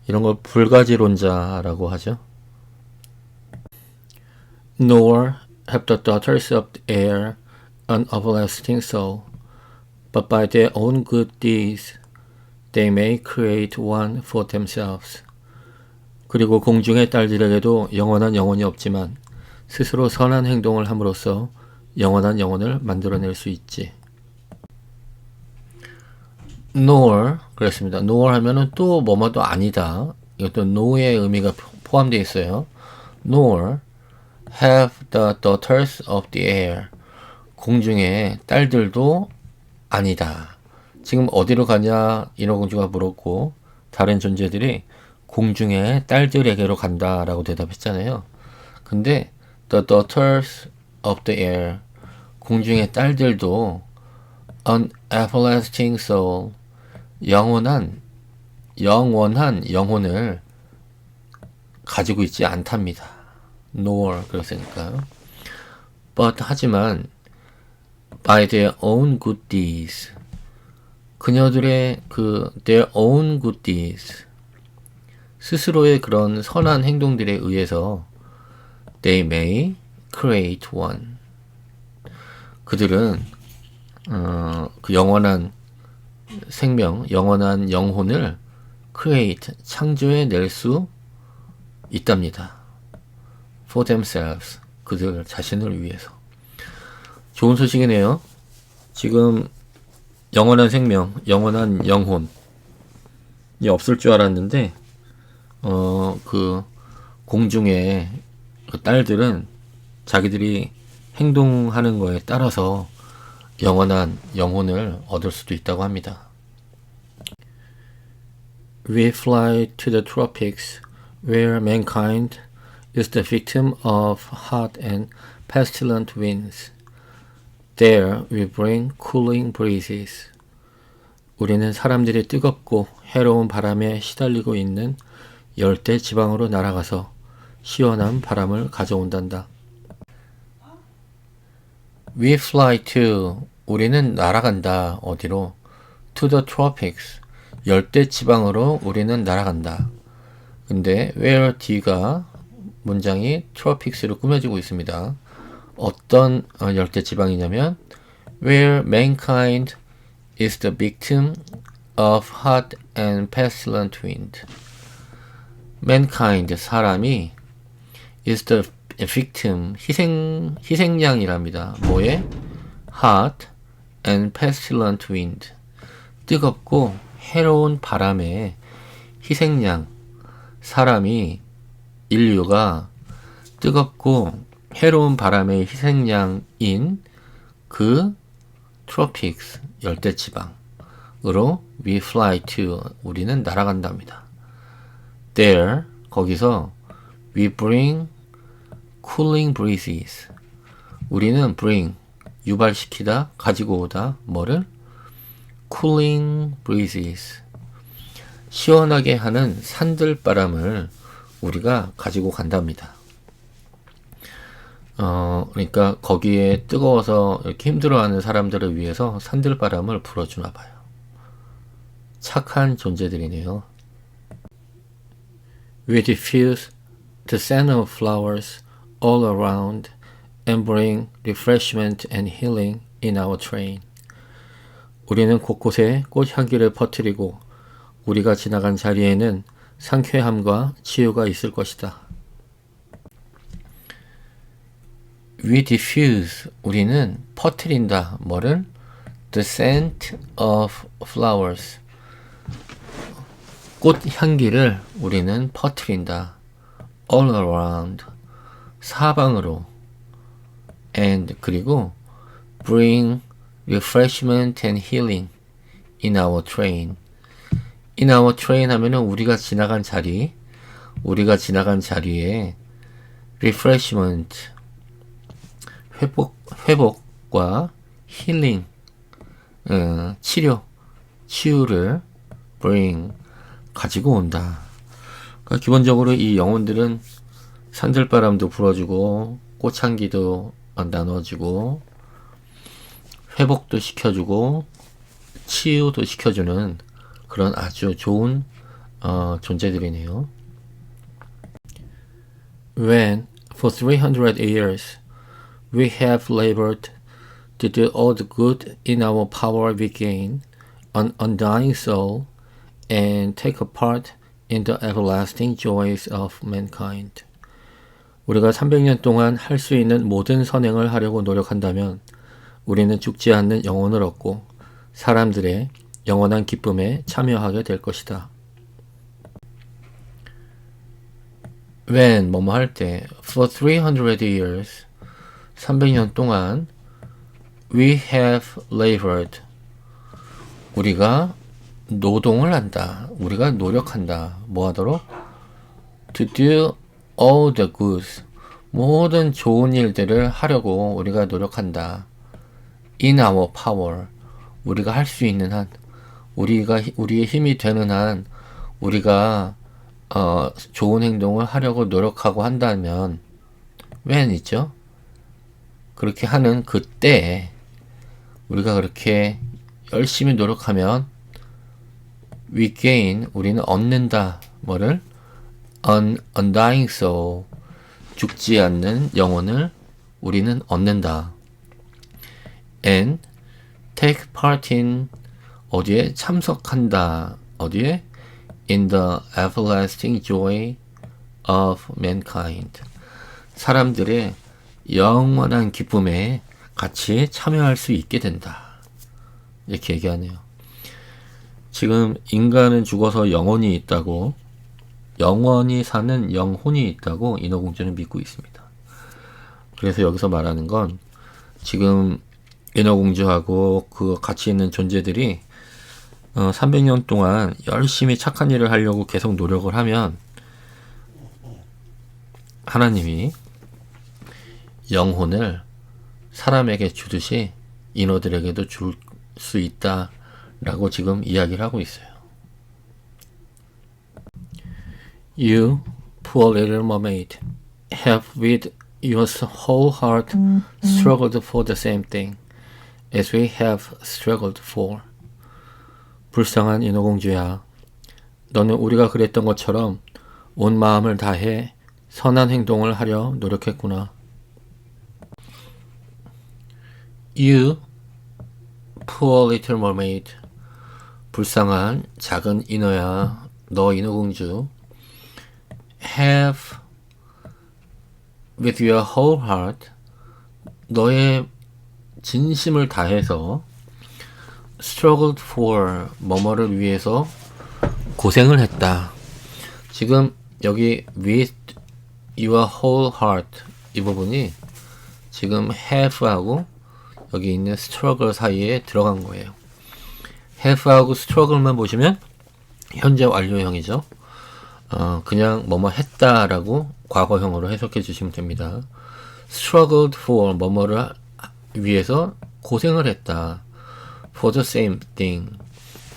이런 걸 불가지론자라고 하죠. Nor have the daughters of the air an everlasting soul, but by their own good deeds they may create one for themselves. 그리고 공중의 딸들에게도 영원한 영혼이 없지만 스스로 선한 행동을 함으로써 영원한 영혼을 만들어낼 수 있지. Nor 그랬습니다. Nor 하면은 또 뭐뭐도 아니다. 이것도 no의 의미가 포함되어 있어요. Nor have the daughters of the air. 공중의 딸들도 아니다. 지금 어디로 가냐 인어공주가 물었고 다른 존재들이 공중의 딸들에게로 간다라고 대답했잖아요. 근데 the daughters of the air, 공중의 딸들도 an everlasting soul, 영원한 영혼을 가지고 있지 않답니다. nor 그랬으니까요. but 하지만 by their own good deeds, 그녀들의 그 their own good deeds, 스스로의 그런 선한 행동들에 의해서 they may create one, 그들은 그 영원한 생명, 영원한 영혼을 create, 창조해낼 수 있답니다. For themselves, 그들 자신을 위해서. 좋은 소식이네요. 지금 영원한 생명, 영원한 영혼이 없을 줄 알았는데 그 공중의 그 딸들은 자기들이 행동하는 거에 따라서 영원한 영혼을 얻을 수도 있다고 합니다. We fly to the tropics where mankind is the victim of hot and pestilent winds. There we bring cooling breezes. 우리는 사람들이 뜨겁고 해로운 바람에 시달리고 있는 열대 지방으로 날아가서 시원한 바람을 가져온단다. We fly to, 우리는 날아간다. 어디로? To the tropics, 열대 지방으로 우리는 날아간다. 근데 where D가 문장이 tropics로 꾸며지고 있습니다. 어떤 열대 지방이냐면 where mankind is the victim of hot and pestilent wind. mankind, 사람이 is the victim, 희생양이랍니다. 뭐에? hot and pestilent wind. 뜨겁고 해로운 바람에 희생양, 사람이, 인류가 뜨겁고 해로운 바람의 희생양인 그 tropics, 열대지방으로 we fly to, 우리는 날아간답니다. There, 거기서 we bring cooling breezes. 우리는 bring, 유발시키다, 가지고 오다, 뭐를? cooling breezes. 시원하게 하는 산들바람을 우리가 가지고 간답니다. 그러니까 거기에 뜨거워서 이렇게 힘들어하는 사람들을 위해서 산들바람을 불어주나 봐요. 착한 존재들이네요. We diffuse the scent of flowers all around and bring refreshment and healing in our train. 우리는 곳곳에 꽃향기를 퍼뜨리고 우리가 지나간 자리에는 상쾌함과 치유가 있을 것이다. We diffuse, 우리는 퍼뜨린다. 뭐를? The scent of flowers. 꽃향기를 우리는 퍼뜨린다. All around, 사방으로. And, 그리고 bring refreshment and healing in our train. In our train 하면은 우리가 지나간 자리, 우리가 지나간 자리에 refreshment, 회복과 healing, 치유를 bring, 가지고 온다. 그러니까 기본적으로 이 영혼들은 산들바람도 불어주고 꽃향기도 나눠주고 회복도 시켜주고 치유도 시켜주는 그런 아주 좋은 존재들이네요. When for 300 years we have labored to do all the good in our power we gain, an undying soul, and take a part in the everlasting joys of mankind. 우리가 300년 동안 할 수 있는 모든 선행을 하려고 노력한다면 우리는 죽지 않는 영혼을 얻고 사람들의 영원한 기쁨에 참여하게 될 것이다. When, 뭐뭐 할 때, for 300 years, 300년 동안, we have labored, 우리가 노동을 한다. 우리가 노력한다. 뭐 하도록? To do all the good, 모든 좋은 일들을 하려고 우리가 노력한다. In our power, 우리가 할 수 있는 한, 우리의 힘이 되는 한, 우리가 좋은 행동을 하려고 노력하고 한다면, when 있죠? 그렇게 하는 그때, 우리가 그렇게 열심히 노력하면, we gain, 우리는 얻는다. 뭐를? undying soul, 죽지 않는 영혼을 우리는 얻는다. and take part in 어디에 참석한다. 어디에? In the everlasting joy of mankind. 사람들의 영원한 기쁨에 같이 참여할 수 있게 된다. 이렇게 얘기하네요. 지금 인간은 죽어서 영혼이 있다고, 영원히 사는 영혼이 있다고 인어공주는 믿고 있습니다. 그래서 여기서 말하는 건 지금 인어공주하고 그 같이 있는 존재들이 300년 동안 열심히 착한 일을 하려고 계속 노력을 하면 하나님이 영혼을 사람에게 주듯이 인어들에게도 줄 수 있다라고 지금 이야기를 하고 있어요. You, poor little mermaid, have with your whole heart struggled for the same thing as we have struggled for. 불쌍한 인어공주야, 너는 우리가 그랬던 것처럼 온 마음을 다해 선한 행동을 하려 노력했구나. You, poor little mermaid, 불쌍한 작은 인어야, 너 인어공주, have with your whole heart, 너의 진심을 다해서 struggled for, 뭐뭐를 위해서 고생을 했다. 지금 여기 with your whole heart 이 부분이 지금 have하고 여기 있는 struggle 사이에 들어간 거예요. have하고 struggle만 보시면 현재 완료형이죠. 그냥 뭐뭐 했다라고 과거형으로 해석해 주시면 됩니다. struggled for, 뭐뭐를 위해서 고생을 했다. for the same thing,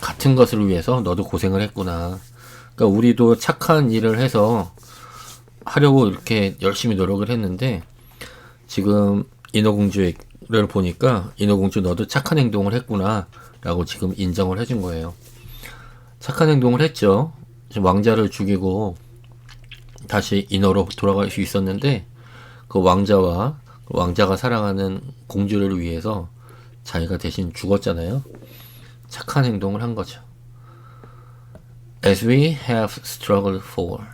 같은 것을 위해서 너도 고생을 했구나. 그러니까 우리도 착한 일을 해서 하려고 이렇게 열심히 노력을 했는데 지금 인어공주를 보니까 인어공주 너도 착한 행동을 했구나 라고 지금 인정을 해준 거예요. 착한 행동을 했죠. 왕자를 죽이고 다시 인어로 돌아갈 수 있었는데 그 왕자가 사랑하는 공주를 위해서 자기가 대신 죽었잖아요. 착한 행동을 한 거죠. As we have struggled for,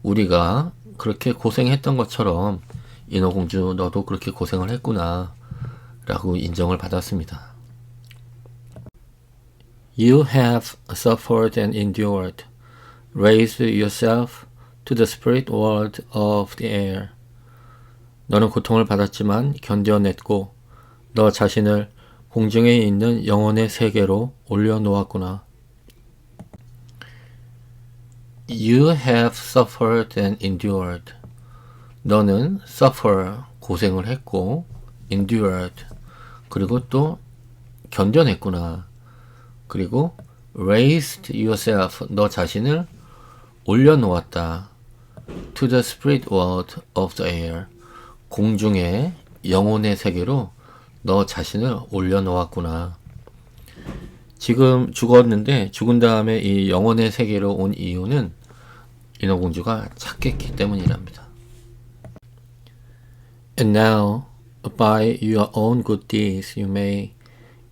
우리가 그렇게 고생했던 것처럼 인어공주 너도 그렇게 고생을 했구나 라고 인정을 받았습니다. You have suffered and endured, raised yourself to the spirit world of the air. 너는 고통을 받았지만 견뎌냈고 너 자신을 공중에 있는 영혼의 세계로 올려놓았구나. You have suffered and endured. 너는 suffer, 고생을 했고, endured, 그리고 또 견뎌냈구나. 그리고 raised yourself, 너 자신을 올려놓았다. to the spirit world of the air, 공중의 영혼의 세계로 너 자신을 올려놓았구나. 지금 죽었는데 죽은 다음에 이 영혼의 세계로 온 이유는 인어공주가 착했기 때문이랍니다. And now, by your own good deeds, you may,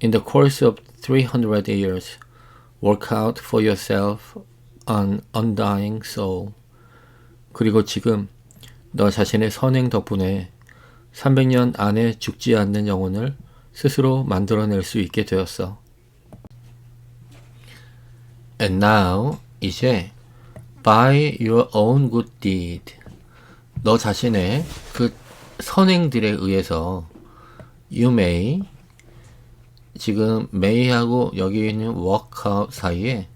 in the course of 300 years, work out for yourself an undying soul. 그리고 지금 너 자신의 선행 덕분에 300년 안에 죽지 않는 영혼을 스스로 만들어낼 수 있게 되었어. And now, 이제 by your own good deed, 너 자신의 그 선행들에 의해서 you may, 지금 may하고 여기 있는 work out 사이에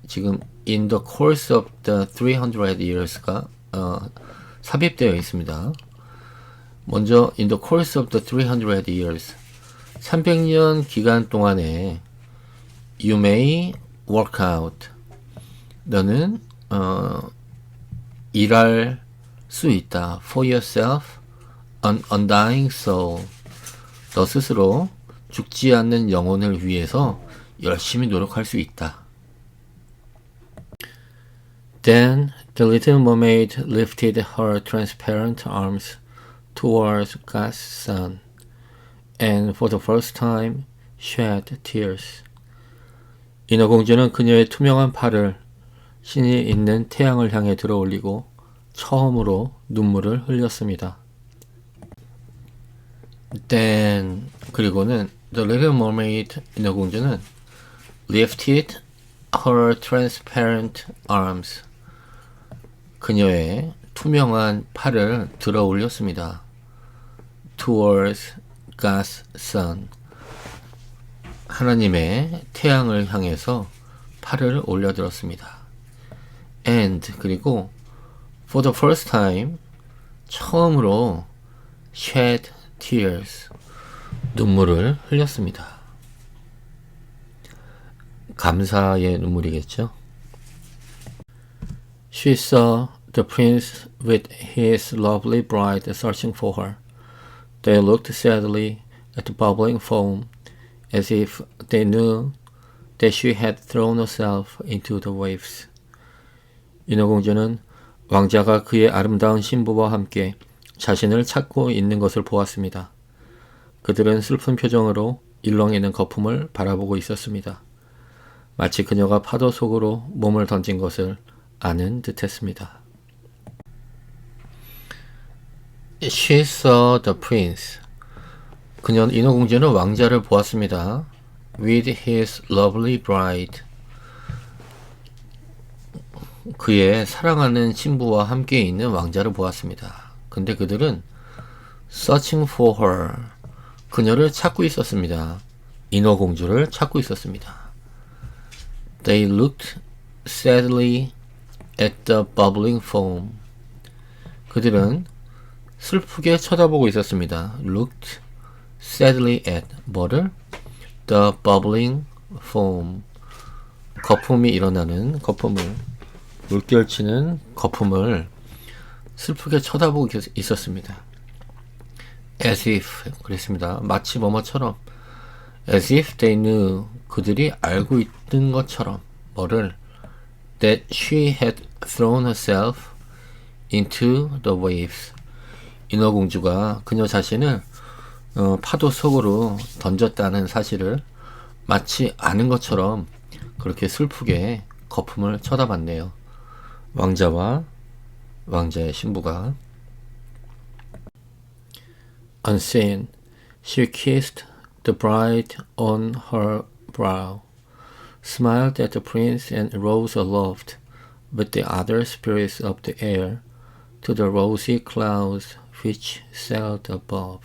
지금 in the course of the 300 years가 삽입되어 있습니다. 먼저 in the course of the 300 years, 300년 기간 동안에 you may work out, 너는 일할 수 있다. for yourself an undying soul, 너 스스로 죽지 않는 영혼을 위해서 열심히 노력할 수 있다. Then the little mermaid lifted her transparent arms towards God's sun and for the first time shed tears. 인어공주는 그녀의 투명한 팔을 신이 있는 태양을 향해 들어 올리고 처음으로 눈물을 흘렸습니다. Then 그리고는 The Little Mermaid 인어공주는 lifted her transparent arms. 그녀의 투명한 팔을 들어 올렸습니다. Towards God's sun. 하나님의 태양을 향해서 팔을 올려들었습니다. And 그리고 for the first time 처음으로 shed tears. 눈물을 흘렸습니다. 감사의 눈물이겠죠. She saw the prince with his lovely bride searching for her. They looked sadly at the bubbling foam, as if they knew that she had thrown herself into the waves. 인어공주는 왕자가 그의 아름다운 신부와 함께 자신을 찾고 있는 것을 보았습니다. 그들은 슬픈 표정으로 일렁이는 거품을 바라보고 있었습니다. 마치 그녀가 파도 속으로 몸을 던진 것을 아는 듯했습니다. She saw the prince. 인어공주는 왕자를 보았습니다. With his lovely bride. 그의 사랑하는 신부와 함께 있는 왕자를 보았습니다. 근데 그들은 searching for her. 그녀를 찾고 있었습니다. 인어공주를 찾고 있었습니다. They looked sadly at the bubbling foam. 그들은 슬프게 쳐다보고 있었습니다. Looked sadly at 뭐를? The bubbling foam. 거품이 일어나는 거품을 물결치는 거품을 슬프게 쳐다보고 있었습니다. As if 그랬습니다. 마치 뭐뭐처럼 as if they knew 그들이 알고 있는 것처럼 뭐를 that she had thrown herself into the waves. 인어공주가 그녀 자신을 파도 속으로 던졌다는 사실을 마치 아는 것처럼 그렇게 슬프게 거품을 쳐다봤네요. 왕자와 왕자의 신부가. Unseen, she kissed the bride on her brow, smiled at the prince and rose aloft with the other spirits of the air to the rosy clouds which sailed above.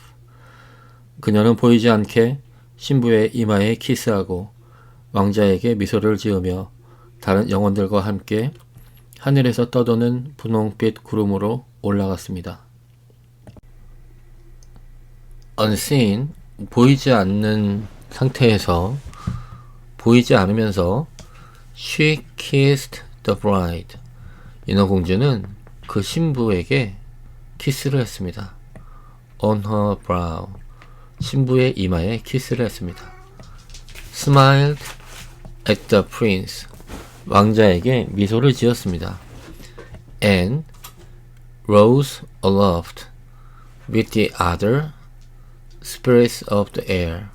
그녀는 보이지 않게 신부의 이마에 키스하고 왕자에게 미소를 지으며 다른 영혼들과 함께 하늘에서 떠도는 분홍빛 구름으로 올라갔습니다. Unseen, 보이지 않는 상태에서 보이지 않으면서 she kissed the bride. 인어공주는 그 신부에게 키스를 했습니다. On her brow. 신부의 이마에 키스를 했습니다. Smiled at the prince. 왕자에게 미소를 지었습니다. And rose aloft with the other spirits of the air.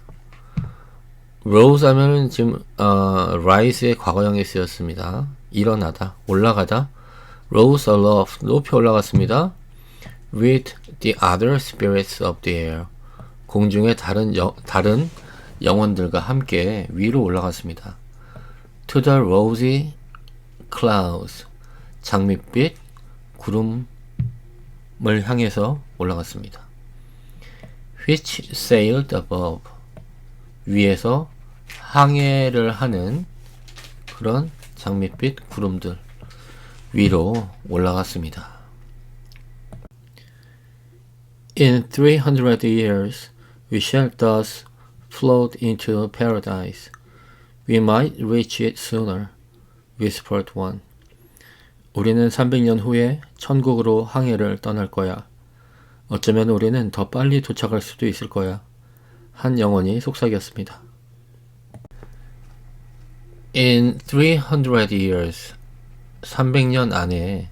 rose 하면은 지금 rise의 과거형에 쓰였습니다. 일어나다, 올라가다. rose aloft, 높이 올라갔습니다. with the other spirits of the air. 공중의 다른 영혼들과 함께 위로 올라갔습니다. to the rosy clouds. 장밋빛 구름을 향해서 올라갔습니다. which sailed above. 위에서 항해를 하는 그런 장밋빛 구름들 위로 올라갔습니다. In 300 years we shall thus float into paradise. We might reach it sooner, whispered one. 우리는 300년 후에 천국으로 항해를 떠날 거야. 어쩌면 우리는 더 빨리 도착할 수도 있을 거야. 한 영혼이 속삭였습니다. In 300 years, 300년 안에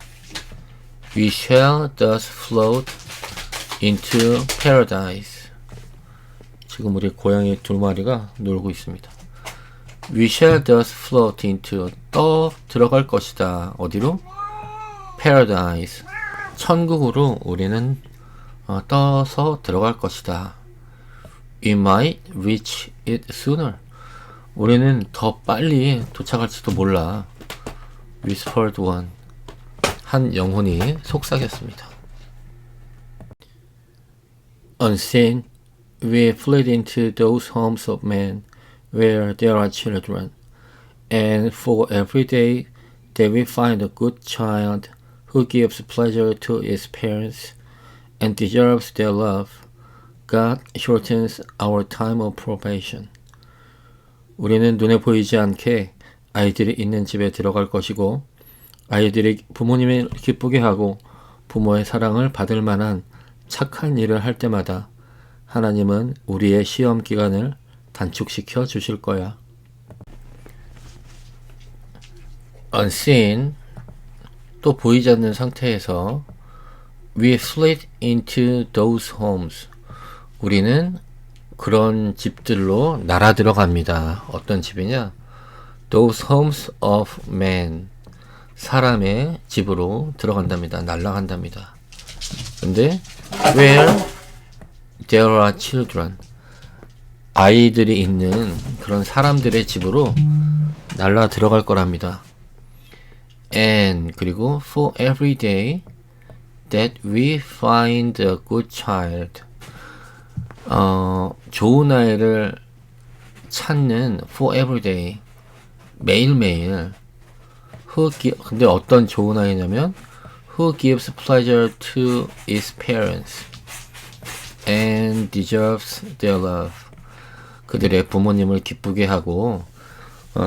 we shall thus float into paradise. 지금 우리 고양이 2마리가 놀고 있습니다. We shall thus float into 들어갈 것이다. 어디로? Paradise. 천국으로 우리는 떠서 들어갈 것이다. We might reach it sooner. 우리는 더 빨리 도착할지도 몰라. Whispered one. 한 영혼이 속삭였습니다. Unseen, we fled into those homes of men where there are children, and for every day that we find a good child who gives pleasure to its parents and deserves their love, God shortens our time of probation. 우리는 눈에 보이지 않게 아이들이 있는 집에 들어갈 것이고, 아이들이 부모님을 기쁘게 하고 부모의 사랑을 받을 만한 착한 일을 할 때마다 하나님은 우리의 시험 기간을 단축시켜 주실 거야. Unseen, 또 보이지 않는 상태에서 We fled into those homes. 우리는 그런 집들로 날아 들어갑니다. 어떤 집이냐? Those homes of men. 사람의 집으로 들어간답니다. 날아간답니다. 근데 where there are children. 아이들이 있는 그런 사람들의 집으로 날아 들어갈 거랍니다. And 그리고 for every day that we find a good child. 좋은 아이를 찾는 for every day. 매일매일. 근데 어떤 좋은 아이냐면 who gives pleasure to its parents and deserves their love. 그들의 부모님을 기쁘게 하고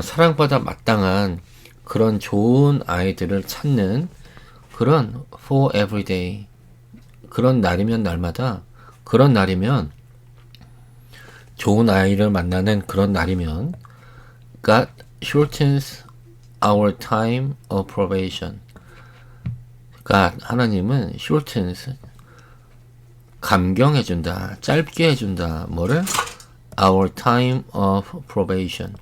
사랑받아 마땅한 그런 좋은 아이들을 찾는 그런 for every day. 그런 날이면 날마다, 그런 날이면, 좋은 아이를 만나는 그런 날이면 God shortens our time of probation. God, 하나님은 shortens, 감경해준다, 짧게 해준다. 뭐를? Our time of probation.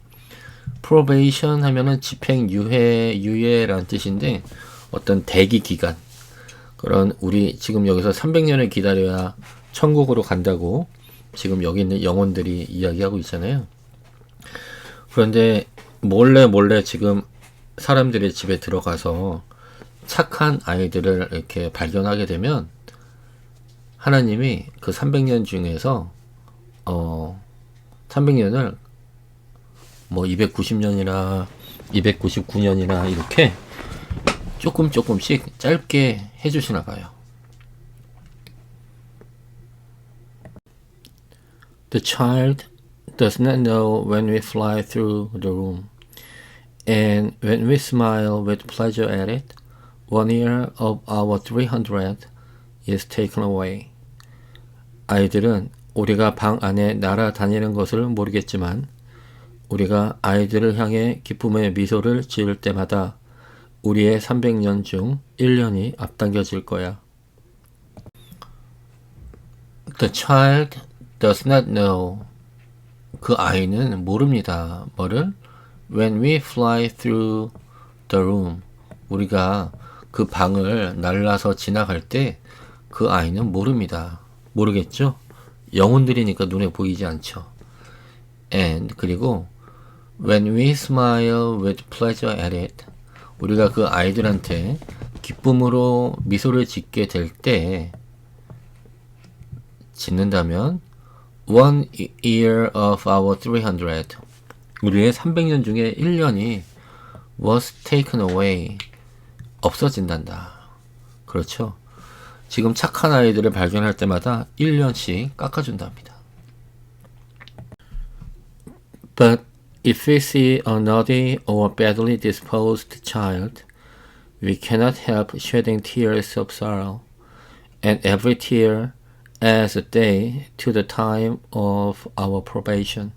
probation 하면은 집행유예라는 뜻인데 어떤 대기 기간. 그런 우리 지금 여기서 300년을 기다려야 천국으로 간다고 지금 여기 있는 영혼들이 이야기하고 있잖아요. 그런데 몰래 지금 사람들의 집에 들어가서 착한 아이들을 이렇게 발견하게 되면 하나님이 그 300년 중에서 300년을 뭐 290년이나 299년이나 이렇게 조금씩 짧게 해주시나 봐요. The child does not know when we fly through the room, and when we smile with pleasure at it, 1 year of our 300 is taken away. 아이들은 우리가 방 안에 날아다니는 것을 모르겠지만 우리가 아이들을 향해 기쁨의 미소를 지을 때마다 우리의 300년 중 1년이 앞당겨질 거야. The child does not know. 그 아이는 모릅니다. 뭐를? When we fly through the room. 우리가 그 방을 날라서 지나갈 때 그 아이는 모릅니다. 모르겠죠? 영혼들이니까 눈에 보이지 않죠. And 그리고 when we smile with pleasure at it. 우리가 그 아이들한테 기쁨으로 미소를 짓게 될 때 짓는다면 1 year of our 300. 우리의 300년 중에 1년이 was taken away. 없어진단다. 그렇죠? 지금 착한 아이들을 발견할 때마다 1년씩 깎아준답니다. But if we see a naughty or badly disposed child, we cannot help shedding tears of sorrow, and every tear adds a day to the time of our probation.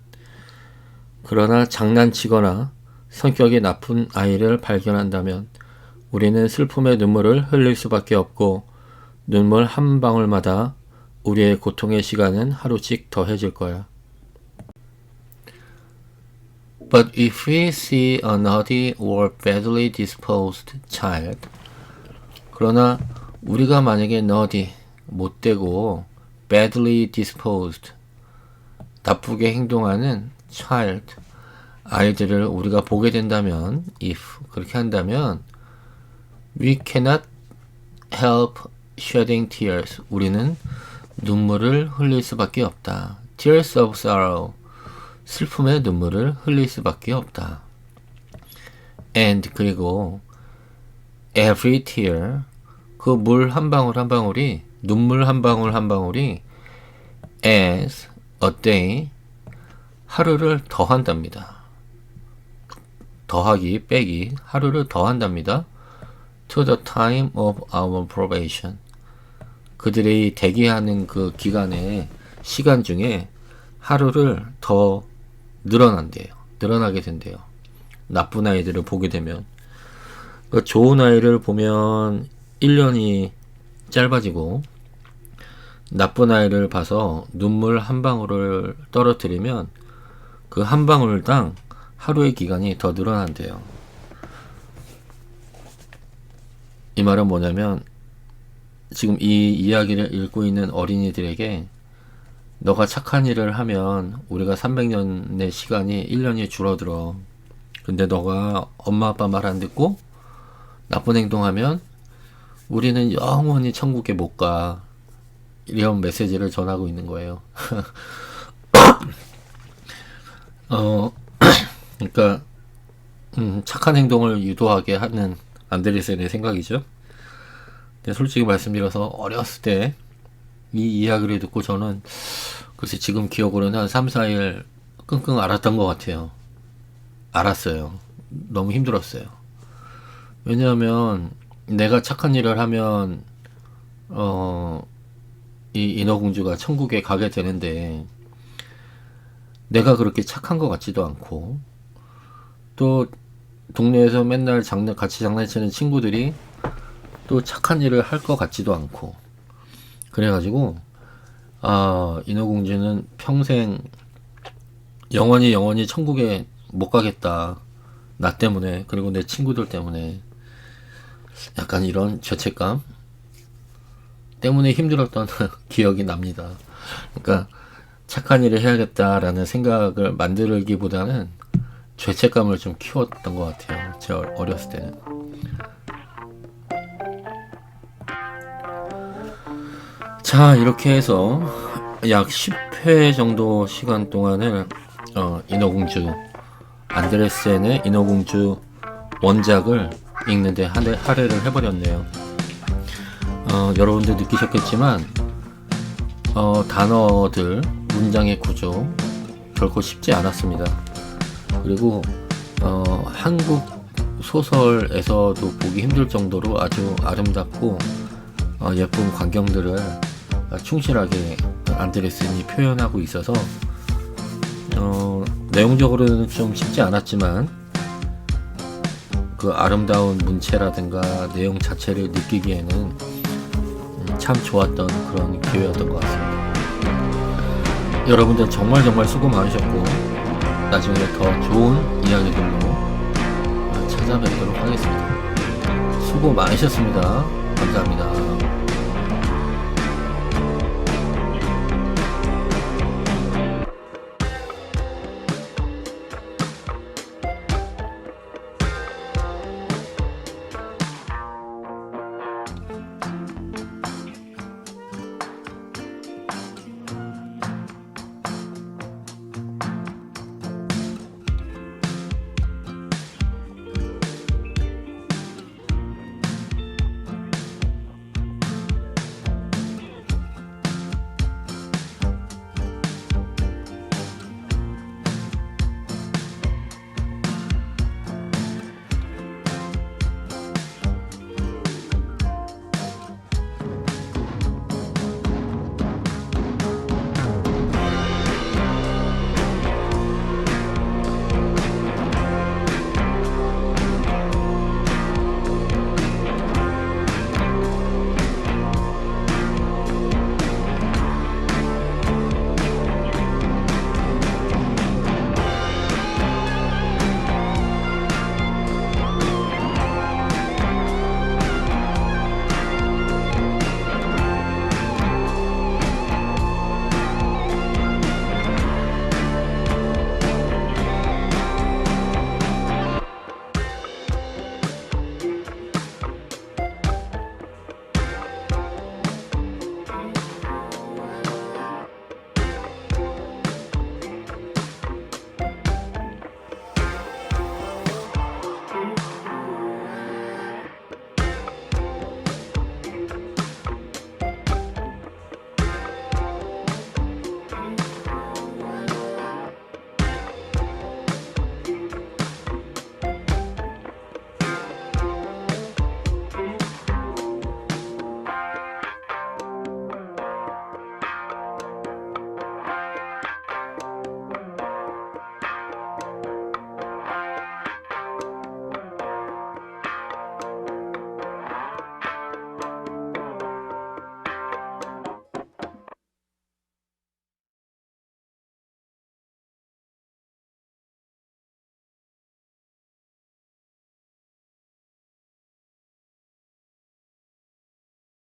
그러나 장난치거나 성격이 나쁜 아이를 발견한다면 우리는 슬픔의 눈물을 흘릴 수밖에 없고 눈물 한 방울마다 우리의 고통의 시간은 하루씩 더해질 거야. But if we see a naughty or badly disposed child, 그러나 우리가 만약에 naughty, 못되고 badly disposed, 나쁘게 행동하는 child, 아이들을 우리가 보게 된다면, if 그렇게 한다면, we cannot help shedding tears. 우리는 눈물을 흘릴 수밖에 없다. Tears of sorrow. 슬픔의 눈물을 흘릴 수밖에 없다. And 그리고 every tear, 그 물 한 방울 한 방울이, 눈물 한 방울 한 방울이 as a day, 하루를 더한답니다. 더하기 빼기 하루를 더한답니다. To the time of our probation. 그들이 대기하는 그 기간의 시간 중에 하루를 더 늘어나게 된대요. 나쁜 아이들을 보게 되면. 그러니까 좋은 아이를 보면 1년이 짧아지고, 나쁜 아이를 봐서 눈물 한 방울을 떨어뜨리면 그 한 방울당 하루의 기간이 더 늘어난대요. 이 말은 뭐냐면, 지금 이 이야기를 읽고 있는 어린이들에게 너가 착한 일을 하면 우리가 300년의 시간이 1년이 줄어들어. 근데 너가 엄마 아빠 말 안 듣고 나쁜 행동하면 우리는 영원히 천국에 못 가. 이런 메시지를 전하고 있는 거예요. 그러니까 착한 행동을 유도하게 하는 안데르센의 생각이죠. 근데 솔직히 말씀드려서 어렸을 때 이 이야기를 듣고 저는 글쎄 지금 기억으로는 한 3, 4일 끙끙 앓았던 것 같아요. 알았어요. 너무 힘들었어요. 왜냐하면 내가 착한 일을 하면 이 인어공주가 천국에 가게 되는데, 내가 그렇게 착한 것 같지도 않고, 또 동네에서 맨날 같이 장난치는 친구들이 또 착한 일을 할 것 같지도 않고, 그래가지고 인어공주는 평생 영원히 천국에 못 가겠다. 나 때문에, 그리고 내 친구들 때문에. 약간 이런 죄책감 때문에 힘들었던 기억이 납니다. 그러니까 착한 일을 해야겠다라는 생각을 만들기보다는 죄책감을 좀 키웠던 것 같아요. 제가 어렸을 때는. 자, 이렇게 해서 약 10회 정도 시간 동안을 인어공주, 안데르센의 인어공주 원작을 읽는데 할애를 해버렸네요. 여러분들 느끼셨겠지만 단어들, 문장의 구조 결코 쉽지 않았습니다. 그리고 한국 소설에서도 보기 힘들 정도로 아주 아름답고 예쁜 광경들을 충실하게 안데르센이 표현하고 있어서 내용적으로는 좀 쉽지 않았지만 그 아름다운 문체라든가 내용 자체를 느끼기에는 참 좋았던 그런 기회였던 것 같습니다. 여러분들 정말 수고 많으셨고, 나중에 더 좋은 이야기들로 찾아뵙도록 하겠습니다. 수고 많으셨습니다. 감사합니다.